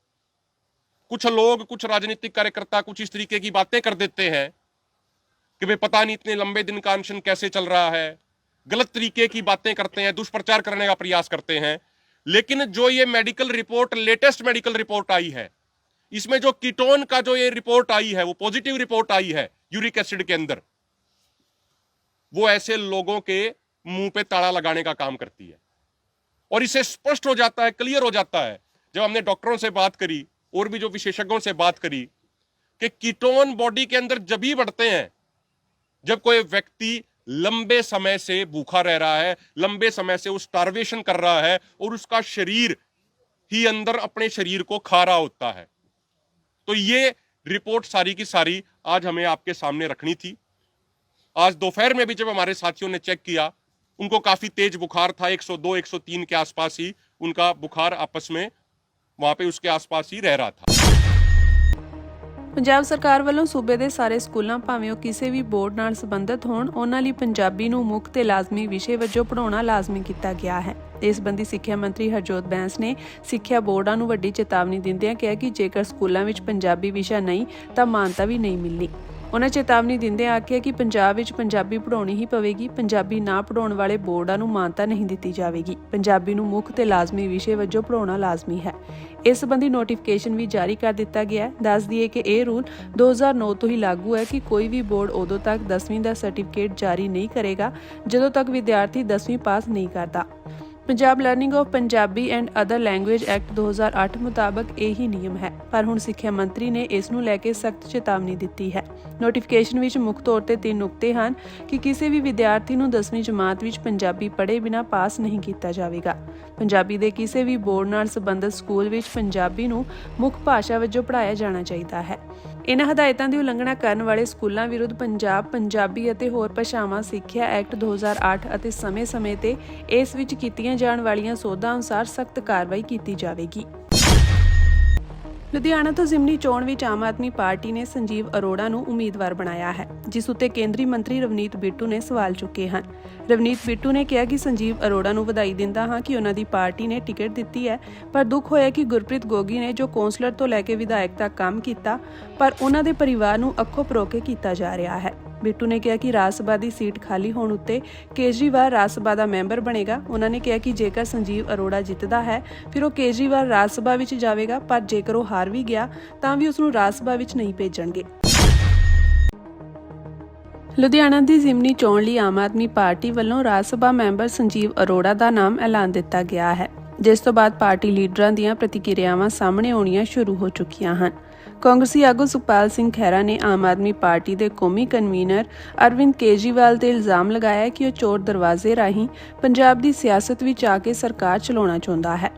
Speaker 3: कुछ लोग, कुछ राजनीतिक कार्यकर्ता कुछ इस तरीके की बातें कर देते हैं कि भाई पता नहीं इतने लंबे दिन का अनशन कैसे चल रहा है, गलत तरीके की बातें करते हैं, दुष्प्रचार करने का प्रयास करते हैं। लेकिन जो ये medical report, latest medical report आई है, इसमें जो कीटोन का जो ये रिपोर्ट आई है, वो पॉजिटिव रिपोर्ट आई है यूरिक एसिड के अंदर, वो ऐसे लोगों के मुंह पे ताला लगाने का काम करती है। और इसे स्पष्ट हो जाता है, क्लियर हो जाता है, जब हमने डॉक्टरों से बात करी और भी जो विशेषज्ञों से बात करी, कि कीटोन बॉडी के अंदर जब ही बढ़ते हैं जब कोई व्यक्ति लंबे समय से भूखा रह रहा है, लंबे समय से वो स्टार्वेशन कर रहा है और उसका शरीर ही अंदर अपने शरीर को खा रहा होता है। तो ये रिपोर्ट सारी की सारी आज हमें आपके सामने रखनी थी। आज दोपहर में भी जब हमारे साथियों ने चेक किया, उनको काफी तेज बुखार था, 102 103 के आसपास ही उनका बुखार आपस में वहां पे उसके आसपास ही रह रहा था।
Speaker 1: ਪੰਜਾਬ ਸਰਕਾਰ ਵੱਲੋਂ ਸੂਬੇ ਦੇ ਸਾਰੇ ਸਕੂਲਾਂ ਭਾਵੇਂ ਉਹ ਕਿਸੇ ਵੀ ਬੋਰਡ ਨਾਲ ਸੰਬੰਧਿਤ ਹੋਣ, ਉਹਨਾਂ ਲਈ ਪੰਜਾਬੀ ਨੂੰ ਮੁੱਖ ਤੇ ਲਾਜ਼ਮੀ ਵਿਸ਼ੇ ਵਜੋਂ ਪੜ੍ਹਾਉਣਾ ਲਾਜ਼ਮੀ ਕੀਤਾ ਗਿਆ ਹੈ। ਇਸ ਸੰਬੰਧੀ ਸਿੱਖਿਆ ਮੰਤਰੀ ਹਰਜੋਤ ਬੈਂਸ ਨੇ ਸਿੱਖਿਆ ਬੋਰਡਾਂ ਨੂੰ ਵੱਡੀ ਚੇਤਾਵਨੀ ਦਿੰਦਿਆਂ ਕਿਹਾ ਕਿ ਜੇਕਰ ਸਕੂਲਾਂ ਵਿੱਚ ਪੰਜਾਬੀ ਵਿਸ਼ਾ ਨਹੀਂ ਤਾਂ ਮਾਨਤਾ ਵੀ ਨਹੀਂ ਮਿਲਣੀ। ਉਹਨਾਂ ਚੇਤਾਵਨੀ ਦਿੰਦਿਆਂ ਆਖਿਆ ਕਿ ਪੰਜਾਬ ਵਿੱਚ ਪੰਜਾਬੀ ਪੜ੍ਹਾਉਣੀ ਹੀ ਪਵੇਗੀ, ਪੰਜਾਬੀ ਨਾ ਪੜ੍ਹਾਉਣ ਵਾਲੇ ਬੋਰਡਾਂ ਨੂੰ ਮਾਨਤਾ ਨਹੀਂ ਦਿੱਤੀ ਜਾਵੇਗੀ। ਪੰਜਾਬੀ ਨੂੰ ਮੁੱਖ ਤੇ ਲਾਜ਼ਮੀ ਵਿਸ਼ੇ ਵਜੋਂ ਪੜ੍ਹਾਉਣਾ ਲਾਜ਼ਮੀ ਹੈ। ਇਸ ਸੰਬੰਧੀ ਨੋਟੀਫਿਕੇਸ਼ਨ ਵੀ ਜਾਰੀ ਕਰ ਦਿੱਤਾ ਗਿਆ ਹੈ। ਦੱਸ ਦਈਏ ਕਿ ਇਹ ਰੂਲ 2009 ਤੋਂ ਹੀ ਲਾਗੂ ਹੈ ਕਿ ਕੋਈ ਵੀ ਬੋਰਡ ਉਦੋਂ ਤੱਕ 10ਵੀਂ ਦਾ ਸਰਟੀਫਿਕੇਟ ਜਾਰੀ ਨਹੀਂ ਕਰੇਗਾ ਜਦੋਂ ਤੱਕ ਵਿਦਿਆਰਥੀ 10ਵੀਂ ਪਾਸ ਨਹੀਂ ਕਰਦਾ। Punjab learning of Punjabi and other language act 2008 ਮੁਤਾਬਕ ਇਹੀ ਨਿਯਮ ਹੈ, ਪਰ ਹੁਣ ਸਿੱਖਿਆ ਮੰਤਰੀ ਨੇ ਇਸ ਨੂੰ ਲੈ ਕੇ ਸਖਤ ਚੇਤਾਵਨੀ ਦਿੱਤੀ ਹੈ। ਨੋਟੀਫਿਕੇਸ਼ਨ ਵਿੱਚ ਮੁੱਖ ਤੌਰ ਤੇ 3 ਨੁਕਤੇ ਹਨ ਕਿ ਕਿਸੇ ਵੀ ਵਿਦਿਆਰਥੀ ਨੂੰ 10ਵੀਂ ਜਮਾਤ ਵਿੱਚ ਪੰਜਾਬੀ ਪੜ੍ਹੇ ਬਿਨਾਂ ਪਾਸ ਨਹੀਂ ਕੀਤਾ ਜਾਵੇਗਾ। ਪੰਜਾਬੀ ਦੇ ਕਿਸੇ ਵੀ ਬੋਰਡ ਨਾਲ ਸੰਬੰਧਿਤ ਸਕੂਲ ਵਿੱਚ ਪੰਜਾਬੀ ਨੂੰ ਮੁੱਖ ਭਾਸ਼ਾ ਵਜੋਂ ਪੜ੍ਹਾਇਆ ਜਾਣਾ ਚਾਹੀਦਾ ਹੈ। ਇਨ੍ਹਾਂ ਹਦਾਇਤਾਂ ਦੀ ਉਲੰਘਣਾ ਕਰਨ ਵਾਲੇ ਸਕੂਲਾਂ ਵਿਰੁੱਧ ਪੰਜਾਬੀ ਅਤੇ ਹੋਰ ਭਾਸ਼ਾਵਾਂ ਸਿੱਖਿਆ ਐਕਟ 2008 ਅਤੇ ਸਮੇਂ-ਸਮੇਂ ਤੇ ਇਸ ਵਿੱਚ ਕੀਤੀਆਂ ਜਾਣ ਵਾਲੀਆਂ ਸੋਧਾਂ ਅਨੁਸਾਰ ਸਖਤ ਕਾਰਵਾਈ ਕੀਤੀ ਜਾਵੇਗੀ। ਲੁਧਿਆਣਾ ਤੋਂ ਜ਼ਿਮਨੀ ਚੋਣ ਵਿੱਚ ਆਮ ਆਦਮੀ ਪਾਰਟੀ ਨੇ ਸੰਜੀਵ ਅਰੋੜਾ ਨੂੰ ਉਮੀਦਵਾਰ ਬਣਾਇਆ ਹੈ, ਜਿਸ ਉੱਤੇ ਕੇਂਦਰੀ ਮੰਤਰੀ ਰਵਨੀਤ ਬਿੱਟੂ ਨੇ ਸਵਾਲ ਚੁੱਕੇ ਹਨ। ਰਵਨੀਤ ਬਿੱਟੂ ਨੇ ਕਿਹਾ ਕਿ ਸੰਜੀਵ ਅਰੋੜਾ ਨੂੰ ਵਧਾਈ ਦਿੰਦਾ ਹਾਂ ਕਿ ਉਹਨਾਂ ਦੀ ਪਾਰਟੀ ਨੇ ਟਿਕਟ ਦਿੱਤੀ ਹੈ, ਪਰ ਦੁੱਖ ਹੋਇਆ ਕਿ ਗੁਰਪ੍ਰੀਤ ਗੋਗੀ ਨੇ ਜੋ ਕੌਂਸਲਰ ਤੋਂ ਲੈ ਕੇ ਵਿਧਾਇਕ ਤੱਕ ਕੰਮ ਕੀਤਾ, ਪਰ ਉਹਨਾਂ ਦੇ ਪਰਿਵਾਰ ਨੂੰ ਅੱਖੋਂ ਪਰੋਕੇ ਕੀਤਾ ਜਾ ਰਿਹਾ ਹੈ। ਬਿੱਟੂ ਨੇ ਕਿਹਾ ਕਿ ਰਾਜ ਸਭਾ ਦੀ ਸੀਟ ਖਾਲੀ ਹੋਣ ਉੱਤੇ ਕੇਜਰੀਵਾਲ ਰਾਜ ਸਭਾ ਦਾ ਮੈਂਬਰ ਬਣੇਗਾ। ਉਹਨਾਂ ਨੇ ਕਿਹਾ ਕਿ ਜੇਕਰ ਸੰਜੀਵ ਅਰੋੜਾ ਜਿੱਤਦਾ ਹੈ ਫਿਰ ਉਹ ਕੇਜਰੀਵਾਲ ਰਾਜ ਸਭਾ ਵਿੱਚ ਜਾਵੇਗਾ, ਪਰ ਜੇਕਰ ਉਹ ਹਾਰ ਵੀ ਗਿਆ ਤਾਂ ਵੀ ਉਸ ਨੂੰ ਰਾਜ ਸਭਾ ਵਿੱਚ ਨਹੀਂ ਭੇਜਣਗੇ। ਲੁਧਿਆਣਾ ਦੀ ਜ਼ਿਮਨੀ ਚੋਣ ਲਈ ਆਮ ਆਦਮੀ ਪਾਰਟੀ ਵੱਲੋਂ ਰਾਜ ਸਭਾ ਮੈਂਬਰ ਸੰਜੀਵ ਅਰੋੜਾ ਦਾ ਨਾਮ ਐਲਾਨ ਦਿੱਤਾ ਗਿਆ ਹੈ, ਜਿਸ ਤੋਂ ਬਾਅਦ ਪਾਰਟੀ ਲੀਡਰਾਂ ਦੀਆਂ ਪ੍ਰਤੀਕਿਰਿਆਵਾਂ ਸਾਹਮਣੇ ਆਉਣੀਆਂ ਸ਼ੁਰੂ ਹੋ ਚੁੱਕੀਆਂ ਹਨ। ਕਾਂਗਰਸੀ ਆਗੂ ਸੁਖਪਾਲ ਸਿੰਘ ਖਹਿਰਾ ਨੇ ਆਮ ਆਦਮੀ ਪਾਰਟੀ ਦੇ ਕੌਮੀ ਕਨਵੀਨਰ ਅਰਵਿੰਦ ਕੇਜਰੀਵਾਲ ਤੇ ਇਲਜ਼ਾਮ ਲਗਾਇਆ ਕਿ ਉਹ ਚੋਰ ਦਰਵਾਜ਼ੇ ਰਾਹੀਂ ਪੰਜਾਬ ਦੀ ਸਿਆਸਤ ਵਿੱਚ ਆ ਕੇ ਸਰਕਾਰ ਚਲਾਉਣਾ ਚਾਹੁੰਦਾ ਹੈ।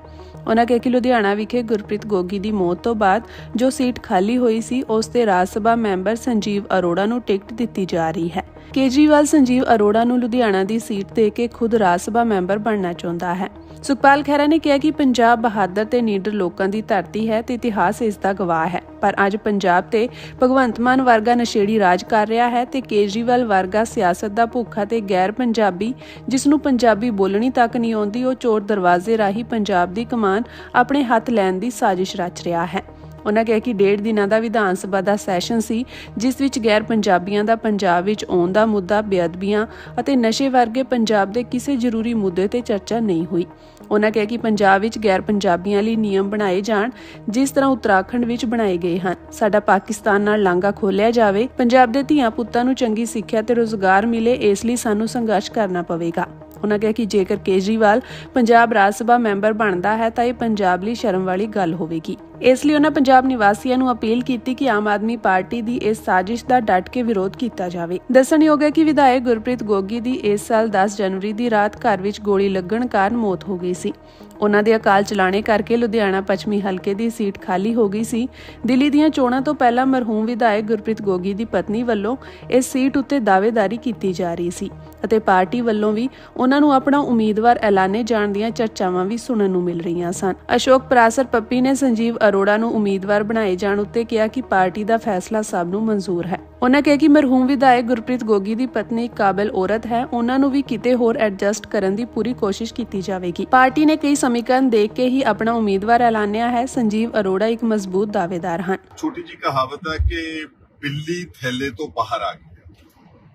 Speaker 1: ਉਹਨਾਂ ਕਿਹਾ ਕਿ ਲੁਧਿਆਣਾ ਵਿਖੇ ਗੁਰਪ੍ਰੀਤ ਗੋਗੀ ਦੀ ਮੌਤ ਤੋਂ ਬਾਅਦ ਜੋ ਸੀਟ ਖਾਲੀ ਹੋਈ ਸੀ, ਉਸ ਤੇ ਰਾਜ ਸਭਾ ਮੈਂਬਰ ਸੰਜੀਵ ਅਰੋੜਾ ਨੂੰ ਟਿਕਟ ਦਿੱਤੀ ਜਾ ਰਹੀ ਹੈ। ਕੇਜਰੀਵਾਲ ਸੰਜੀਵ ਅਰੋੜਾ ਨੂੰ ਲੁਧਿਆਣਾ ਦੀ ਸੀਟ ਦੇ ਕੇ ਖੁਦ ਰਾਜ ਸਭਾ ਮੈਂਬਰ ਬਣਨਾ ਚਾਹੁੰਦਾ ਹੈ। ਸੁਖਪਾਲ ਖਹਿਰਾ ਨੇ ਕਿਹਾ ਕਿ ਪੰਜਾਬ ਬਹਾਦਰ ਤੇ ਨੀਡਰ ਲੋਕਾਂ ਦੀ ਧਰਤੀ ਹੈ ਤੇ ਇਤਿਹਾਸ ਇਸ ਦਾ ਗਵਾਹ ਹੈ, ਪਰ ਅੱਜ ਪੰਜਾਬ ਤੇ ਭਗਵੰਤ ਮਾਨ ਵਰਗਾ ਨਸ਼ੇੜੀ ਰਾਜ ਕਰ ਰਿਹਾ ਹੈ ਤੇ ਕੇਜਰੀਵਾਲ ਵਰਗਾ ਸਿਆਸਤ ਦਾ ਭੁੱਖਾ ਤੇ ਗੈਰ ਪੰਜਾਬੀ, ਜਿਸ ਨੂੰ ਪੰਜਾਬੀ ਬੋਲਣੀ ਤੱਕ ਨਹੀਂ ਆਉਂਦੀ, ਉਹ ਚੋਰ ਦਰਵਾਜ਼ੇ ਰਾਹੀਂ ਪੰਜਾਬ ਦੀ ਕਮਾਨ ਆਪਣੇ ਹੱਥ ਲੈਣ ਦੀ ਸਾਜ਼ਿਸ਼ ਰਚ ਰਿਹਾ ਹੈ। ਉਹਨਾਂ ਕਿਹਾ ਕਿ 1.5 ਦਿਨਾਂ ਦਾ ਵਿਧਾਨ ਸਭਾ ਦਾ ਸੈਸ਼ਨ ਸੀ, ਜਿਸ ਵਿੱਚ ਗੈਰ ਪੰਜਾਬੀਆਂ ਦਾ ਪੰਜਾਬ ਵਿੱਚ ਆਉਣ ਦਾ ਮੁੱਦਾ, ਬੇਅਦਬੀਆਂ ਅਤੇ ਨਸ਼ੇ ਵਰਗੇ ਪੰਜਾਬ ਦੇ ਕਿਸੇ ਜ਼ਰੂਰੀ ਮੁੱਦੇ ਤੇ ਚਰਚਾ ਨਹੀਂ ਹੋਈ। ਉਹਨਾਂ ਕਿਹਾ ਕਿ ਪੰਜਾਬ ਵਿੱਚ ਗੈਰ ਪੰਜਾਬੀਆਂ ਲਈ ਨਿਯਮ ਬਣਾਏ ਜਾਣ, ਜਿਸ ਤਰ੍ਹਾਂ ਉੱਤਰਾਖੰਡ ਵਿੱਚ ਬਣਾਏ ਗਏ ਹਨ। ਸਾਡਾ ਪਾਕਿਸਤਾਨ ਨਾਲ ਲਾਂਘਾ ਖੋਲ੍ਹਿਆ ਜਾਵੇ, ਪੰਜਾਬ ਦੇ ਧੀਆਂ ਪੁੱਤਾਂ ਨੂੰ ਚੰਗੀ ਸਿੱਖਿਆ ਤੇ ਰੁਜ਼ਗਾਰ ਮਿਲੇ, ਇਸ ਲਈ ਸਾਨੂੰ ਸੰਘਰਸ਼ ਕਰਨਾ ਪਵੇਗਾ। ਉਹਨਾਂ ਕਿਹਾ ਕਿ ਜੇਕਰ ਕੇਜਰੀਵਾਲ ਪੰਜਾਬ ਰਾਜ ਸਭਾ ਮੈਂਬਰ ਬਣਦਾ ਹੈ ਤਾਂ ਇਹ ਪੰਜਾਬ ਲਈ ਸ਼ਰਮ ਵਾਲੀ ਗੱਲ ਹੋਵੇਗੀ। ਇਸ ਲਈ ਉਹਨਾਂ ਪੰਜਾਬ ਨਿਵਾਸੀਆਂ ਨੂੰ ਅਪੀਲ ਕੀਤੀ ਕਿ ਆਮ ਆਦਮੀ ਪਾਰਟੀ ਦੀ ਇਸ ਸਾਜ਼ਿਸ਼ ਦਾ ਡਟ ਕੇ ਵਿਰੋਧ ਕੀਤਾ ਜਾਵੇ। ਦੱਸਣਯੋਗ ਹੈ ਕਿ ਵਿਧਾਇਕ ਗੁਰਪ੍ਰੀਤ ਗੋਗੀ ਦੀ ਇਸ ਸਾਲ 10 ਜਨਵਰੀ ਦੀ ਰਾਤ ਘਰ ਵਿੱਚ ਗੋਲੀ ਲੱਗਣ ਕਾਰਨ ਮੌਤ ਹੋ ਗਈ ਸੀ। ਉਹਨਾਂ ਦੇ ਅਕਾਲ ਚਲਾਣੇ ਕਰਕੇ ਲੁਧਿਆਣਾ ਪੱਛਮੀ ਹਲਕੇ ਦੀ ਸੀਟ ਖਾਲੀ ਹੋ ਗਈ ਸੀ। ਦਿੱਲੀ ਦੀਆਂ ਚੋਣਾਂ ਤੋਂ ਪਹਿਲਾਂ ਮਰਹੂਮ ਵਿਧਾਇਕ ਗੁਰਪ੍ਰੀਤ ਗੋਗੀ ਦੀ ਪਤਨੀ ਵੱਲੋਂ ਇਸ ਸੀਟ ਉੱਤੇ ਦਾਅਵੇਦਾਰੀ ਕੀਤੀ ਜਾ ਰਹੀ ਸੀ ਅਤੇ ਪਾਰਟੀ ਵੱਲੋਂ ਵੀ ਉਹਨਾਂ ਨੂੰ ਆਪਣਾ ਉਮੀਦਵਾਰ ਐਲਾਨੇ ਜਾਣ ਦੀਆਂ ਚਰਚਾਵਾਂ ਵੀ ਸੁਣਨ ਨੂੰ ਮਿਲ ਰਹੀਆਂ ਸਨ। ਅਸ਼ੋਕ ਪਰਾਸਰ ਪੱਪੀ ਨੇ ਸੰਜੀਵ ਅਰੋੜਾ ਨੂੰ ਉਮੀਦਵਾਰ ਬਣਾਏ ਜਾਣ ਉੱਤੇ ਕਿਹਾ ਕਿ ਪਾਰਟੀ ਦਾ ਫੈਸਲਾ ਸਭ ਨੂੰ ਮਨਜ਼ੂਰ ਹੈ। ਉਹਨਾਂ ਕਿਹਾ ਕਿ ਮਰਹੂਮ ਵਿਧਾਇਕ ਗੁਰਪ੍ਰੀਤ ਗੋਗੀ ਦੀ ਪਤਨੀ ਇੱਕ ਕਾਬਿਲ ਔਰਤ ਹੈ, ਉਹਨਾਂ ਨੂੰ ਵੀ ਕਿਤੇ ਹੋਰ ਐਡਜਸਟ ਕਰਨ ਦੀ ਪੂਰੀ ਕੋਸ਼ਿਸ਼ ਕੀਤੀ ਜਾਵੇਗੀ। ਪਾਰਟੀ ਨੇ ਕਈ ਸਮੀਕਰਨ ਦੇਖ ਕੇ ਹੀ ਆਪਣਾ ਉਮੀਦਵਾਰ ਐਲਾਨਿਆ ਹੈ। ਸੰਜੀਵ ਅਰੋੜਾ ਇੱਕ ਮਜ਼ਬੂਤ ਦਾਅਵੇਦਾਰ ਹਨ।
Speaker 4: ਛੋਟੀ ਜੀ ਕਹਾਵਤ ਹੈ ਕਿ ਬਿੱਲੀ ਥੈਲੇ ਤੋਂ ਬਾਹਰ ਆ ਗਈ।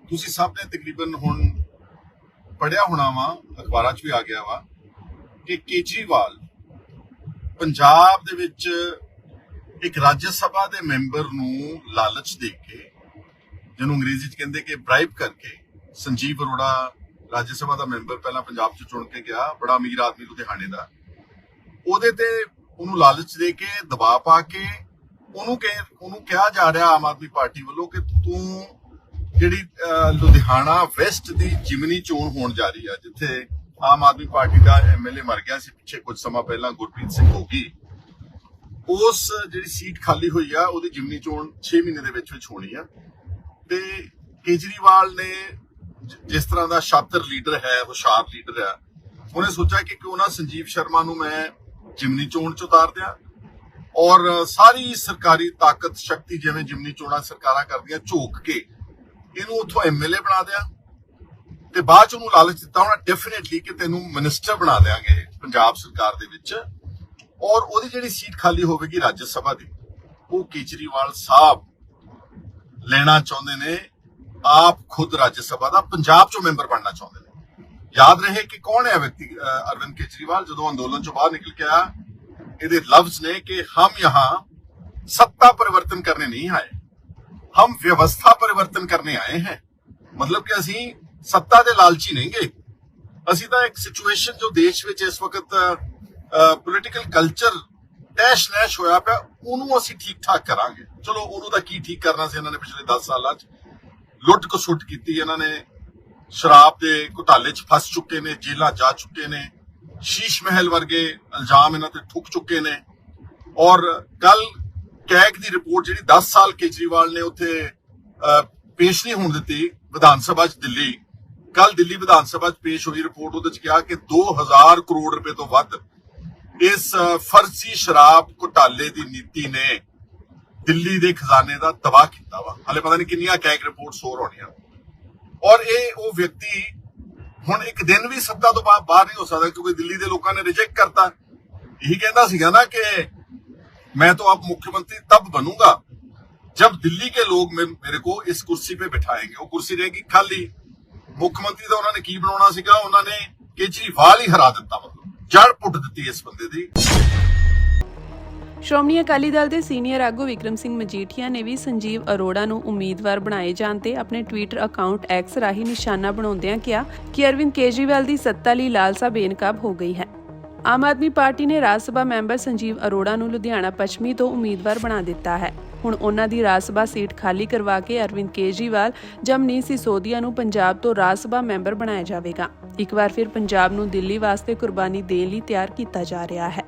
Speaker 4: ਤੁਸੀਂ ਸਭ ਨੇ ਤਕਰੀਬਨ ਹੁਣ ਪੜਿਆ ਹੋਣਾ ਵਾ, ਅਖਬਾਰਾਂ 'ਚ ਵੀ ਆ ਗਿਆ ਵਾ ਕਿ ਕੇਜਰੀਵਾਲ ਪੰਜਾਬ ਦੇ ਵਿੱਚ ਇੱਕ ਰਾਜ ਸਭਾ ਦੇ ਮੈਂਬਰ ਨੂੰ ਲਾਲਚ ਦੇ ਕੇ, ਜਿਹਨੂੰ ਅੰਗਰੇਜ਼ੀ 'ਚ ਕਹਿੰਦੇ ਕਿ ਬ੍ਰਾਈਬ ਕਰਕੇ, ਸੰਜੀਵ ਅਰੋੜਾ ਰਾਜ ਸਭਾ ਦਾ ਮੈਂਬਰ ਪਹਿਲਾਂ ਪੰਜਾਬ 'ਚ ਚੁਣ ਕੇ ਗਿਆ, ਬੜਾ ਅਮੀਰ ਆਦਮੀ ਲੁਧਿਆਣੇ ਦਾ, ਉਹਦੇ ਤੇ ਉਹਨੂੰ ਲਾਲਚ ਦੇ ਕੇ, ਦਬਾਅ ਪਾ ਕੇ ਉਹਨੂੰ ਕਿਹਾ ਜਾ ਰਿਹਾ ਆਮ ਆਦਮੀ ਪਾਰਟੀ ਵੱਲੋਂ ਕਿ ਤੂੰ ਜਿਹੜੀ ਲੁਧਿਆਣਾ ਵੈਸਟ ਦੀ ਜਿਮਨੀ ਚੋਣ ਹੋਣ ਜਾ ਰਹੀ ਆ, ਜਿੱਥੇ ਆਮ ਆਦਮੀ ਪਾਰਟੀ ਦਾ ਐਮਐਲਏ ਮਰ ਗਿਆ ਸੀ ਪਿੱਛੇ ਕੁਝ ਸਮਾਂ ਪਹਿਲਾਂ, ਗੁਰਪ੍ਰੀਤ ਸਿੰਘ ਗੋਗੀ, ਉਸ ਜਿਹੜੀ ਸੀਟ ਖਾਲੀ ਹੋਈ ਆ ਉਹਦੀ ਜਿਮਨੀ ਚੋਣ 6 ਮਹੀਨੇ ਦੇ ਵਿੱਚ ਹੋਣੀ ਆ। ਤੇ ਕੇਜਰੀਵਾਲ ਨੇ ਜਿਸ ਤਰ੍ਹਾਂ ਦਾ ਸ਼ਾਤਰ ਲੀਡਰ ਹੈ, ਹੁਸ਼ਿਆਰ ਲੀਡਰ ਆ, ਉਹਨੇ ਸੋਚਿਆ ਕਿ ਕਿਉਂ ਨਾ ਸੰਜੀਵ ਸ਼ਰਮਾ ਨੂੰ ਮੈਂ ਜਿਮਨੀ ਚੋਣ 'ਚ ਉਤਾਰ ਦਿਆਂ ਔਰ ਸਾਰੀ ਸਰਕਾਰੀ ਤਾਕਤ ਸ਼ਕਤੀ ਜਿਵੇਂ ਜਿਮਨੀ ਚੋਣਾਂ ਸਰਕਾਰਾਂ ਕਰਦੀਆਂ ਝੋਕ ਕੇ ਇਹਨੂੰ ਉੱਥੋਂ ਐਮਐਲਏ ਬਣਾ ਦਿਆਂ ਤੇ ਬਾਅਦ 'ਚ ਉਹਨੂੰ ਲਾਲਚ ਦਿੱਤਾ ਹੋਣਾ ਡੈਫੀਨੇਟਲੀ ਕਿ ਤੈਨੂੰ ਮਿਨਿਸਟਰ ਬਣਾ ਦਿਆਂਗੇ ਪੰਜਾਬ ਸਰਕਾਰ ਦੇ ਵਿੱਚ, ਔਰ ਉਹਦੀ ਜਿਹੜੀ ਸੀਟ ਖਾਲੀ ਹੋਵੇਗੀ ਰਾਜ ਸਭਾ ਦੀ, ਉਹ ਕੇਜਰੀਵਾਲ ਸਾਹਿਬ ਲੈਣਾ ਚਾਹੁੰਦੇ ਨੇ। ਆਪ ਖੁਦ ਰਾਜ ਸਭਾ ਦਾ ਪੰਜਾਬ 'ਚੋਂ ਮੈਂਬਰ ਬਣਨਾ ਚਾਹੁੰਦੇ ਨੇ। ਯਾਦ ਰਹੇ ਕਿ ਕੌਣ ਹੈ ਵਿਅਕਤੀ ਅਰਵਿੰਦ ਕੇਜਰੀਵਾਲ। ਜਦੋਂ ਅੰਦੋਲਨ 'ਚੋਂ ਬਾਹਰ ਨਿਕਲ ਕੇ ਆਇਆ, ਇਹਦੇ ਲਫ਼ਜ਼ ਨੇ ਕਿ ਹਮ यहाँ सत्ता परिवर्तन करने नहीं आए, हम व्यवस्था परिवर्तन करने आए हैं। मतलब कि ਅਸੀਂ ਸੱਤਾ ਦੇ ਲਾਲਚੀ ਨਹੀਂ ਗਏ, ਅਸੀਂ ਤਾਂ ਇੱਕ ਸਿਚੁਏਸ਼ਨ ਜੋ ਦੇਸ਼ ਵਿੱਚ ਇਸ ਵਕਤ ਪੋਲੀਟੀਕਲ ਕਲਚਰ ਤੈਸ਼ ਨੈਸ਼ ਹੋਇਆ ਪਿਆ, ਉਹਨੂੰ ਅਸੀਂ ਠੀਕ ਠਾਕ ਕਰਾਂਗੇ। ਚਲੋ ਉਹਨੂੰ ਤਾਂ ਕੀ ਠੀਕ ਕਰਨਾ ਸੀ, ਇਹਨਾਂ ਨੇ ਪਿਛਲੇ 10 ਸਾਲਾਂ 'ਚ ਲੁੱਟ ਖਸੁੱਟ ਕੀਤੀ, ਇਹਨਾਂ ਨੇ ਸ਼ਰਾਬ ਦੇ ਘੁਟਾਲੇ 'ਚ ਫਸ ਚੁੱਕੇ ਨੇ, ਜੇਲ੍ਹਾਂ ਜਾ ਚੁੱਕੇ ਨੇ, ਸ਼ੀਸ਼ ਮਹਿਲ ਵਰਗੇ ਇਲਜ਼ਾਮ ਇਹਨਾਂ ਤੇ ਠੁੱਕ ਚੁੱਕੇ ਨੇ। ਔਰ ਕੱਲ ਕੈਗ ਦੀ ਰਿਪੋਰਟ ਜਿਹੜੀ 10 ਸਾਲ ਕੇਜਰੀਵਾਲ ਨੇ ਉੱਥੇ ਪੇਸ਼ ਨਹੀਂ ਹੋਣ ਦਿੱਤੀ ਵਿਧਾਨ ਸਭਾ 'ਚ ਦਿੱਲੀ, ਕੱਲ ਦਿੱਲੀ ਵਿਧਾਨ ਸਭਾ 'ਚ ਪੇਸ਼ ਹੋਈ ਰਿਪੋਰਟ, ਉਹਦੇ 'ਚ ਕਿਹਾ ਕਿ 2000 ਕਰੋੜ ਰੁਪਏ ਤੋਂ ਵੱਧ ਇਸ ਫਰਜ਼ੀ ਸ਼ਰਾਬ ਘੁਟਾਲੇ ਦੀ ਨੀਤੀ ਨੇ ਦਿੱਲੀ ਦੇ ਖਜ਼ਾਨੇ ਦਾ ਤਬਾਹ ਕੀਤਾ ਵਾ। ਹਾਲੇ ਪਤਾ ਨਹੀਂ ਕਿੰਨੀਆਂ ਕੈਗ ਰਿਪੋਰਟਸ ਹੋਰ ਹੋਣੀਆਂ। ਔਰ ਇਹ ਉਹ ਵਿਅਕਤੀ ਹੁਣ ਇੱਕ ਦਿਨ ਵੀ ਸੱਤਾ ਤੋਂ ਬਾਹਰ ਨਹੀਂ ਹੋ ਸਕਦਾ, ਕਿਉਂਕਿ ਦਿੱਲੀ ਦੇ ਲੋਕਾਂ ਨੇ ਰਿਜੈਕਟ ਕਰਤਾ। ਇਹੀ ਕਹਿੰਦਾ ਸੀਗਾ ਨਾ ਕਿ मैं तो अब मुख्यमंत्री तब बनूंगा जब दिल्ली के लोग मेरे को इस कुर्सी पे बिठाएंगे। वो कुर्सी रहेगी खाली। मुख्यमंत्री तो उन्होंने की बनाना सीगा, उन्होंने केजरीवाल ही हरा दिता, मतलब जड़ पुट दी इस बंदे दी।
Speaker 1: ਸ਼੍ਰੋਮਣੀ ਅਕਾਲੀ ਦਲ ਦੇ ਸੀਨੀਅਰ ਆਗੂ ਵਿਕਰਮ ਸਿੰਘ ਮਜੀਠੀਆ ਨੇ ਵੀ ਸੰਜੀਵ ਅਰੋੜਾ ਨੂੰ ਉਮੀਦਵਾਰ ਬਣਾਏ ਜਾਣ ਤੇ ਆਪਣੇ ਟਵਿੱਟਰ ਅਕਾਊਂਟ ਐਕਸ ਰਾਹੀਂ ਨਿਸ਼ਾਨਾ ਬਣਾਉਂਦਿਆਂ ਕਿਹਾ ਕਿ ਅਰਵਿੰਦ ਕੇਜਰੀਵਾਲ ਦੀ ਸੱਤਾ ਲਈ ਲਾਲਸਾ ਬੇਨਕਾਬ ਹੋ ਗਈ ਹੈ। ਆਮ ਆਦਮੀ ਪਾਰਟੀ ਨੇ ਰਾਜ ਸਭਾ ਮੈਂਬਰ ਸੰਜੀਵ ਅਰੋੜਾ ਨੂੰ ਲੁਧਿਆਣਾ ਪੱਛਮੀ ਤੋਂ ਉਮੀਦਵਾਰ ਬਣਾ ਦਿੱਤਾ ਹੈ। ਹੁਣ ਉਹਨਾਂ ਦੀ ਰਾਜ ਸਭਾ ਸੀਟ ਖਾਲੀ ਕਰਵਾ ਕੇ ਅਰਵਿੰਦ ਕੇਜਰੀਵਾਲ ਜਮਨੀਤ ਸਿਸੋਦੀਆ ਨੂੰ ਪੰਜਾਬ ਤੋਂ ਰਾਜ ਸਭਾ ਮੈਂਬਰ ਬਣਾਇਆ ਜਾਵੇਗਾ। ਇੱਕ ਵਾਰ ਫਿਰ ਪੰਜਾਬ ਨੂੰ ਦਿੱਲੀ ਵਾਸਤੇ ਕੁਰਬਾਨੀ ਦੇਣ ਲਈ ਤਿਆਰ ਕੀਤਾ ਜਾ ਰਿਹਾ ਹੈ।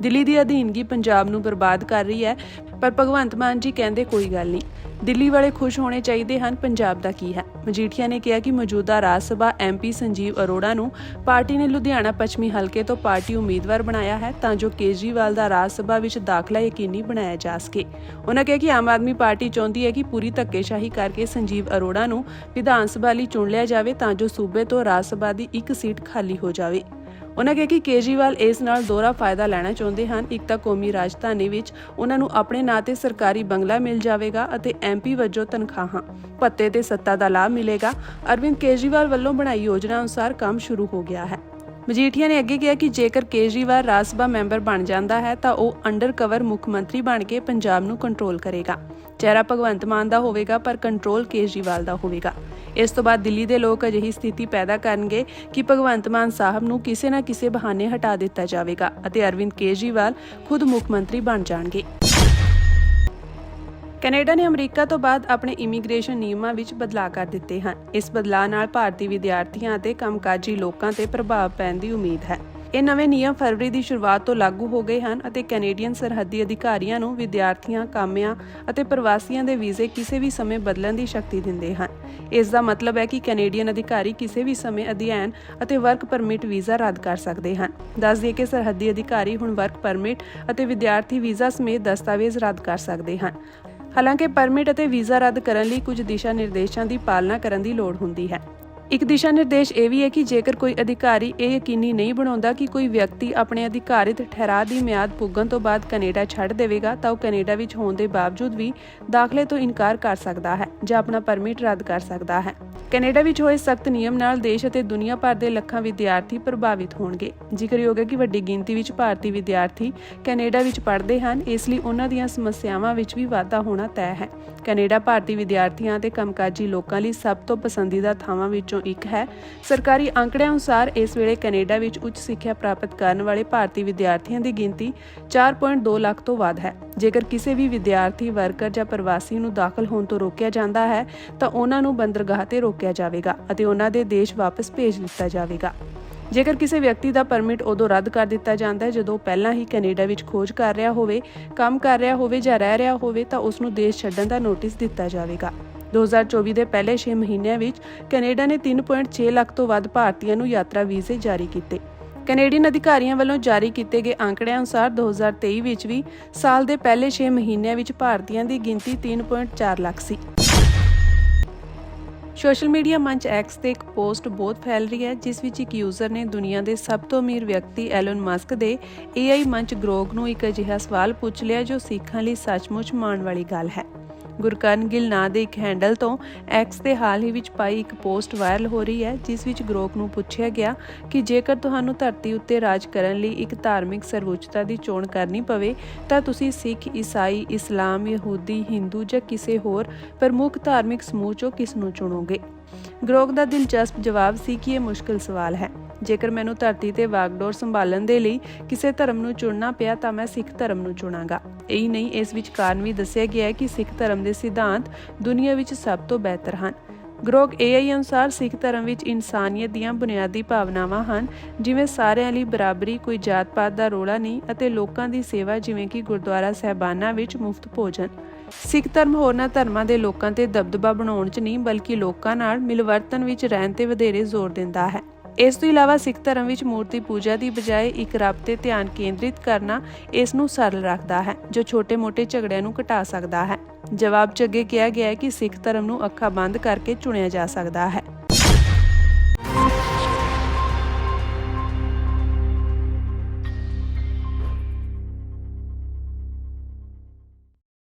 Speaker 1: ਦਿੱਲੀ ਦੀ ਅਧੀਨਗੀ ਪੰਜਾਬ ਨੂੰ ਬਰਬਾਦ ਕਰ ਰਹੀ ਹੈ, ਪਰ ਭਗਵੰਤ ਮਾਨ ਜੀ ਕਹਿੰਦੇ ਕੋਈ ਗੱਲ ਨਹੀਂ, ਦਿੱਲੀ ਵਾਲੇ ਖੁਸ਼ ਹੋਣੇ ਚਾਹੀਦੇ ਹਨ, ਪੰਜਾਬ ਦਾ ਕੀ ਹੈ। ਮਜੀਠੀਆ ਨੇ ਕਿਹਾ ਕਿ ਮੌਜੂਦਾ ਰਾਜ ਸਭਾ ਐਮਪੀ ਸੰਜੀਵ ਅਰੋੜਾ ਨੂੰ ਪਾਰਟੀ ਨੇ ਲੁਧਿਆਣਾ ਪੱਛਮੀ ਹਲਕੇ ਤੋਂ ਪਾਰਟੀ ਉਮੀਦਵਾਰ ਬਣਾਇਆ ਹੈ ਤਾਂ ਜੋ ਕੇਜਰੀਵਾਲ ਦਾ ਰਾਜ ਸਭਾ ਵਿੱਚ ਦਾਖਲਾ ਯਕੀਨੀ ਬਣਾਇਆ ਜਾ ਸਕੇ। ਉਹਨਾਂ ਕਿਹਾ ਕਿ ਆਮ ਆਦਮੀ ਪਾਰਟੀ ਚਾਹੁੰਦੀ ਹੈ ਕਿ ਪੂਰੀ ਧੱਕੇਸ਼ਾਹੀ ਕਰਕੇ ਸੰਜੀਵ ਅਰੋੜਾ ਨੂੰ ਵਿਧਾਨ ਸਭਾ ਲਈ ਚੁਣ ਲਿਆ ਜਾਵੇ ਤਾਂ ਜੋ ਸੂਬੇ ਤੋਂ ਰਾਜ ਸਭਾ ਦੀ ਇੱਕ ਸੀਟ ਖਾਲੀ ਹੋ ਜਾਵੇ। ਉਹਨਾਂ ਕਿਹਾ ਕਿ ਕੇਜਰੀਵਾਲ ਇਸ ਨਾਲ ਦੋਹਰਾ ਫਾਇਦਾ ਲੈਣਾ ਚਾਹੁੰਦੇ ਹਨ। ਇੱਕ ਤਾਂ ਕੌਮੀ ਰਾਜਧਾਨੀ ਵਿੱਚ ਉਹਨਾਂ ਨੂੰ ਆਪਣੇ ਨਾਂ ਤੇ ਸਰਕਾਰੀ ਬੰਗਲਾ ਮਿਲ ਜਾਵੇਗਾ ਅਤੇ MP ਵਜੋਂ ਤਨਖਾਹਾਂ, ਭੱਤੇ ਤੇ ਸੱਤਾ ਦਾ ਲਾਭ ਮਿਲੇਗਾ। ਅਰਵਿੰਦ ਕੇਜਰੀਵਾਲ ਵੱਲੋਂ ਬਣਾਈ ਯੋਜਨਾ ਅਨੁਸਾਰ ਕੰਮ ਸ਼ੁਰੂ ਹੋ ਗਿਆ ਹੈ। ਮਜੀਠੀਆ ਨੇ ਅੱਗੇ ਕਿਹਾ ਕਿ ਜੇਕਰ ਕੇਜਰੀਵਾਲ ਰਾਜ ਸਭਾ ਮੈਂਬਰ ਬਣ ਜਾਂਦਾ ਹੈ ਤਾਂ ਉਹ ਅੰਡਰ ਕਵਰ ਮੁੱਖ ਮੰਤਰੀ ਬਣ ਕੇ ਪੰਜਾਬ ਨੂੰ ਕੰਟਰੋਲ ਕਰੇਗਾ। ਚਿਹਰਾ ਭਗਵੰਤ ਮਾਨ ਦਾ ਹੋਵੇਗਾ ਪਰ ਕੰਟਰੋਲ ਕੇਜਰੀਵਾਲ ਦਾ ਹੋਵੇਗਾ। ਇਸ ਤੋਂ ਬਾਅਦ ਦਿੱਲੀ ਦੇ ਲੋਕ ਅਜਿਹੀ ਸਥਿਤੀ ਪੈਦਾ ਕਰਨਗੇ ਕਿ ਭਗਵੰਤ ਮਾਨ ਸਾਹਿਬ ਨੂੰ ਕਿਸੇ ਨਾ ਕਿਸੇ ਬਹਾਨੇ ਹਟਾ ਦਿੱਤਾ ਜਾਵੇਗਾ ਅਤੇ ਅਰਵਿੰਦ ਕੇਜਰੀਵਾਲ ਖੁਦ ਮੁੱਖ ਮੰਤਰੀ ਬਣ ਜਾਣਗੇ। ਕੈਨੇਡਾ ਨੇ ਅਮਰੀਕਾ ਤੋਂ ਬਾਅਦ ਆਪਣੇ ਇਮੀਗ੍ਰੇਸ਼ਨ ਨਿਯਮਾਂ ਵਿੱਚ ਬਦਲਾਅ ਕਰ ਦਿੱਤੇ ਹਨ। ਇਸ ਬਦਲਾਅ ਨਾਲ ਭਾਰਤੀ ਵਿਦਿਆਰਥੀਆਂ ਅਤੇ ਕੰਮਕਾਜੀ ਲੋਕਾਂ ਤੇ ਪ੍ਰਭਾਵ ਪੈਣ ਦੀ ਉਮੀਦ ਹੈ। ਇਹ ਨਵੇਂ ਨਿਯਮ ਫਰਵਰੀ ਦੀ ਸ਼ੁਰੂਆਤ ਤੋਂ ਲਾਗੂ ਹੋ ਗਏ ਹਨ ਅਤੇ ਕੈਨੇਡੀਅਨ ਸਰਹੱਦੀ ਅਧਿਕਾਰੀਆਂ ਨੂੰ ਵਿਦਿਆਰਥੀਆਂ, ਕਾਮਿਆਂ ਅਤੇ ਪ੍ਰਵਾਸੀਆਂ ਦੇ ਵੀਜ਼ੇ ਕਿਸੇ ਵੀ ਸਮੇਂ ਬਦਲਣ ਦੀ ਸ਼ਕਤੀ ਦਿੰਦੇ ਹਨ। ਇਸ ਦਾ ਮਤਲਬ ਹੈ ਕਿ ਕੈਨੇਡੀਅਨ ਅਧਿਕਾਰੀ ਕਿਸੇ ਵੀ ਸਮੇਂ ਅਧਿਐਨ ਅਤੇ ਵਰਕ ਪਰਮਿਟ ਵੀਜ਼ਾ ਰੱਦ ਕਰ ਸਕਦੇ ਹਨ। ਦੱਸ ਦਈਏ ਕਿ ਸਰਹੱਦੀ ਅਧਿਕਾਰੀ ਹੁਣ ਵਰਕ ਪਰਮਿਟ ਅਤੇ ਵਿਦਿਆਰਥੀ ਵੀਜ਼ਾ ਸਮੇਤ ਦਸਤਾਵੇਜ਼ ਰੱਦ ਕਰ ਸਕਦੇ ਹਨ। ਹਾਲਾਂਕਿ ਪਰਮਿਟ ਅਤੇ ਵੀਜ਼ਾ ਰੱਦ ਕਰਨ ਲਈ ਕੁਝ ਦਿਸ਼ਾ ਨਿਰਦੇਸ਼ਾਂ ਦੀ ਪਾਲਣਾ ਕਰਨ ਦੀ ਲੋੜ ਹੁੰਦੀ ਹੈ। ਇੱਕ ਦਿਸ਼ਾ ਨਿਰਦੇਸ਼ ਇਹ ਵੀ ਹੈ ਕਿ ਜੇਕਰ ਕੋਈ ਅਧਿਕਾਰੀ ਇਹ ਯਕੀਨੀ ਨਹੀਂ ਬਣਾਉਂਦਾ ਕਿ ਕੋਈ ਵਿਅਕਤੀ ਆਪਣੇ ਅਧਿਕਾਰਿਤ ਠਹਿਰਾਅ ਦੀ ਮਿਆਦ ਪੁੱਗਣ ਤੋਂ ਬਾਅਦ ਕੈਨੇਡਾ ਛੱਡ ਦੇਵੇਗਾ ਤਾਂ ਉਹ ਕੈਨੇਡਾ ਵਿੱਚ ਹੋਣ ਦੇ ਬਾਵਜੂਦ ਵੀ ਦਾਖਲੇ ਤੋਂ ਇਨਕਾਰ ਕਰ ਸਕਦਾ ਹੈ ਜਾਂ ਆਪਣਾ ਪਰਮਿਟ ਰੱਦ ਕਰ ਸਕਦਾ ਹੈ। ਕੈਨੇਡਾ ਵਿੱਚ ਹੋਏ ਸਖਤ ਨਿਯਮ ਨਾਲ ਦੇਸ਼ ਅਤੇ ਦੁਨੀਆ ਭਰ ਦੇ ਲੱਖਾਂ ਵਿਦਿਆਰਥੀ ਪ੍ਰਭਾਵਿਤ ਹੋਣਗੇ। ਜ਼ਿਕਰਯੋਗ ਹੈ ਕਿ ਵੱਡੀ ਗਿਣਤੀ ਵਿੱਚ ਭਾਰਤੀ ਵਿਦਿਆਰਥੀ ਕੈਨੇਡਾ ਵਿੱਚ ਪੜ੍ਹਦੇ ਹਨ, ਇਸ ਲਈ ਉਹਨਾਂ ਦੀਆਂ ਸਮੱਸਿਆਵਾਂ ਵਿੱਚ ਵੀ ਵਾਧਾ ਹੋਣਾ ਤੈਅ ਹੈ। ਕੈਨੇਡਾ ਭਾਰਤੀ ਵਿਦਿਆਰਥੀਆਂ ਅਤੇ ਕੰਮਕਾਜੀ ਲੋਕਾਂ ਲਈ ਸਭ ਤੋਂ ਪਸੰਦੀਦਾ ਥਾਵਾਂ ਵਿੱਚੋਂ ਇੱਕ ਹੈ। ਸਰਕਾਰੀ ਅੰਕੜਿਆਂ ਅਨੁਸਾਰ ਇਸ ਵੇਲੇ ਕੈਨੇਡਾ ਵਿੱਚ ਉੱਚ ਸਿੱਖਿਆ ਪ੍ਰਾਪਤ ਕਰਨ ਵਾਲੇ ਭਾਰਤੀ ਵਿਦਿਆਰਥੀਆਂ ਦੀ ਗਿਣਤੀ 4.2 ਲੱਖ ਤੋਂ ਵੱਧ ਹੈ। ਜੇਕਰ ਕਿਸੇ ਵੀ ਵਿਦਿਆਰਥੀ, ਵਰਕਰ ਜਾਂ ਪ੍ਰਵਾਸੀ ਨੂੰ ਦਾਖਲ ਹੋਣ ਤੋਂ ਰੋਕਿਆ ਜਾਂਦਾ ਹੈ ਤਾਂ ਉਹਨਾਂ ਨੂੰ ਬੰਦਰਗਾਹ ਤੇ ਰੋਕਿਆ ਜਾਵੇਗਾ ਅਤੇ ਉਹਨਾਂ ਦੇ ਦੇਸ਼ ਵਾਪਸ ਭੇਜ ਦਿੱਤਾ ਜਾਵੇਗਾ। ਜੇਕਰ ਕਿਸੇ ਵਿਅਕਤੀ ਦਾ ਪਰਮਿਟ ਉਦੋਂ ਰੱਦ ਕਰ ਦਿੱਤਾ ਜਾਂਦਾ ਹੈ ਜਦੋਂ ਪਹਿਲਾਂ ਹੀ ਕੈਨੇਡਾ ਵਿੱਚ ਖੋਜ ਕਰ ਰਿਹਾ ਹੋਵੇ, ਕੰਮ ਕਰ ਰਿਹਾ ਹੋਵੇ ਜਾਂ ਰਹਿ ਰਿਹਾ ਹੋਵੇ ਤਾਂ ਉਸ ਨੂੰ ਦੇਸ਼ ਛੱਡਣ ਦਾ ਨੋਟਿਸ ਦਿੱਤਾ ਜਾਵੇਗਾ। 2024 ਦੇ ਪਹਿਲੇ 6 ਮਹੀਨਿਆਂ ਵਿੱਚ ਕੈਨੇਡਾ ਨੇ 3.6 ਲੱਖ ਤੋਂ ਵੱਧ ਭਾਰਤੀਆਂ ਨੂੰ ਯਾਤਰਾ ਵੀਜ਼ੇ ਜਾਰੀ ਕੀਤੇ। ਕੈਨੇਡੀਅਨ ਅਧਿਕਾਰੀਆਂ ਵੱਲੋਂ ਜਾਰੀ ਕੀਤੇ ਗਏ ਅੰਕੜਿਆਂ ਅਨੁਸਾਰ 2023 ਵਿੱਚ ਵੀ ਸਾਲ ਦੇ ਪਹਿਲੇ 6 ਮਹੀਨਿਆਂ ਵਿੱਚ ਭਾਰਤੀਆਂ ਦੀ ਗਿਣਤੀ 3.4 ਲੱਖ ਸੀ। ਸੋਸ਼ਲ ਮੀਡੀਆ ਮੰਚ ਐਕਸ ਤੇ ਇੱਕ ਪੋਸਟ ਬਹੁਤ ਫੈਲ ਰਹੀ ਹੈ ਜਿਸ ਵਿੱਚ ਇੱਕ ਯੂਜ਼ਰ ਨੇ ਦੁਨੀਆ ਦੇ ਸਭ ਤੋਂ ਅਮੀਰ ਵਿਅਕਤੀ ਐਲਨ ਮਸਕ ਦੇ AI ਮੰਚ ਗਰੋਗ ਨੂੰ ਇੱਕ ਅਜਿਹਾ ਸਵਾਲ ਪੁੱਛ ਲਿਆ ਜੋ ਸਿੱਖਾਂ ਲਈ ਸੱਚਮੁੱਚ ਮਾਣ ਵਾਲੀ ਗੱਲ ਹੈ। ਗੁਰਕਰਨ ਗਿੱਲ ਨਾਂ ਦੇ ਇੱਕ ਹੈਂਡਲ ਤੋਂ ਐਕਸ ਤੇ ਹਾਲ ਹੀ ਵਿੱਚ ਪਾਈ ਇੱਕ ਪੋਸਟ ਵਾਇਰਲ ਹੋ ਰਹੀ ਹੈ ਜਿਸ ਵਿੱਚ ਗਰੋਗ ਨੂੰ ਪੁੱਛਿਆ ਗਿਆ ਕਿ ਜੇਕਰ ਤੁਹਾਨੂੰ ਧਰਤੀ ਉੱਤੇ ਰਾਜ ਕਰਨ ਲਈ ਇੱਕ ਧਾਰਮਿਕ ਸਰਵਉੱਚਤਾ ਦੀ ਚੋਣ ਕਰਨੀ ਪਵੇ ਤਾਂ ਤੁਸੀਂ ਸਿੱਖ, ਈਸਾਈ, ਇਸਲਾਮ, ਯਹੂਦੀ, ਹਿੰਦੂ ਜਾਂ ਕਿਸੇ ਹੋਰ ਪ੍ਰਮੁੱਖ ਧਾਰਮਿਕ ਸਮੂਹ ਚੋਂ ਕਿਸ ਨੂੰ ਚੁਣੋਗੇ। ਗਰੋਗ ਦਾ ਦਿਲਚਸਪ ਜਵਾਬ ਸੀ ਕਿ ਇਹ ਮੁਸ਼ਕਿਲ ਸਵਾਲ ਹੈ। ਜੇਕਰ ਮੈਨੂੰ ਧਰਤੀ ਤੇ ਵਾਗਡੋਰ ਸੰਭਾਲਣ ਦੇ ਲਈ ਕਿਸੇ ਧਰਮ ਨੂੰ ਚੁਣਨਾ ਪਿਆ ਤਾਂ ਮੈਂ ਸਿੱਖ ਧਰਮ ਨੂੰ ਚੁਣਾਂਗਾ। ਇਹੀ ਨਹੀਂ, ਇਸ ਵਿੱਚ ਕਾਰਨ ਵੀ ਦੱਸਿਆ ਗਿਆ ਹੈ ਕਿ ਸਿੱਖ ਧਰਮ ਦੇ ਸਿਧਾਂਤ ਦੁਨੀਆ ਵਿੱਚ ਸਭ ਤੋਂ ਬਿਹਤਰ ਹਨ। ਗਰੋਗ AI ਅਨੁਸਾਰ ਸਿੱਖ ਧਰਮ ਵਿੱਚ ਇਨਸਾਨੀਅਤ ਦੀਆਂ ਬੁਨਿਆਦੀ ਭਾਵਨਾਵਾਂ ਹਨ, ਜਿਵੇਂ ਸਾਰਿਆਂ ਲਈ ਬਰਾਬਰੀ, ਕੋਈ ਜਾਤ-ਪਾਤ ਦਾ ਰੌਲਾ ਨਹੀਂ ਅਤੇ ਲੋਕਾਂ ਦੀ ਸੇਵਾ, ਜਿਵੇਂ ਕਿ ਗੁਰਦੁਆਰਾ ਸਾਹਿਬਾਨਾਂ ਵਿੱਚ ਮੁਫਤ ਭੋਜਨ। ਸਿੱਖ ਧਰਮ ਹੋਰਨਾਂ ਧਰਮਾਂ ਦੇ ਲੋਕਾਂ ਤੇ ਦਬਦਬਾ ਬਣਾਉਣ 'ਚ ਨਹੀਂ ਬਲਕਿ ਲੋਕਾਂ ਨਾਲ ਮਿਲਵਰਤਨ ਵਿੱਚ ਰਹਿਣ ਤੇ ਵਧੇਰੇ ਜ਼ੋਰ ਦਿੰਦਾ ਹੈ। ਇਸ ਤੋਂ ਇਲਾਵਾ ਸਿੱਖ ਧਰਮ ਵਿੱਚ ਮੂਰਤੀ ਪੂਜਾ ਦੀ ਬਜਾਏ ਇੱਕ ਰੱਬ ਤੇ ਧਿਆਨ ਕੇਂਦਰਿਤ ਕਰਨਾ ਇਸ ਨੂੰ ਸਰਲ ਰੱਖਦਾ ਹੈ, ਜੋ ਛੋਟੇ-ਮੋਟੇ ਝਗੜਿਆਂ ਨੂੰ ਘਟਾ ਸਕਦਾ ਹੈ। ਜਵਾਬ 'ਚ ਅੱਗੇ ਕਿਹਾ ਗਿਆ ਹੈ ਕਿ ਸਿੱਖ ਧਰਮ ਨੂੰ ਅੱਖਾਂ ਬੰਦ ਕਰਕੇ ਚੁਣਿਆ ਜਾ ਸਕਦਾ ਹੈ।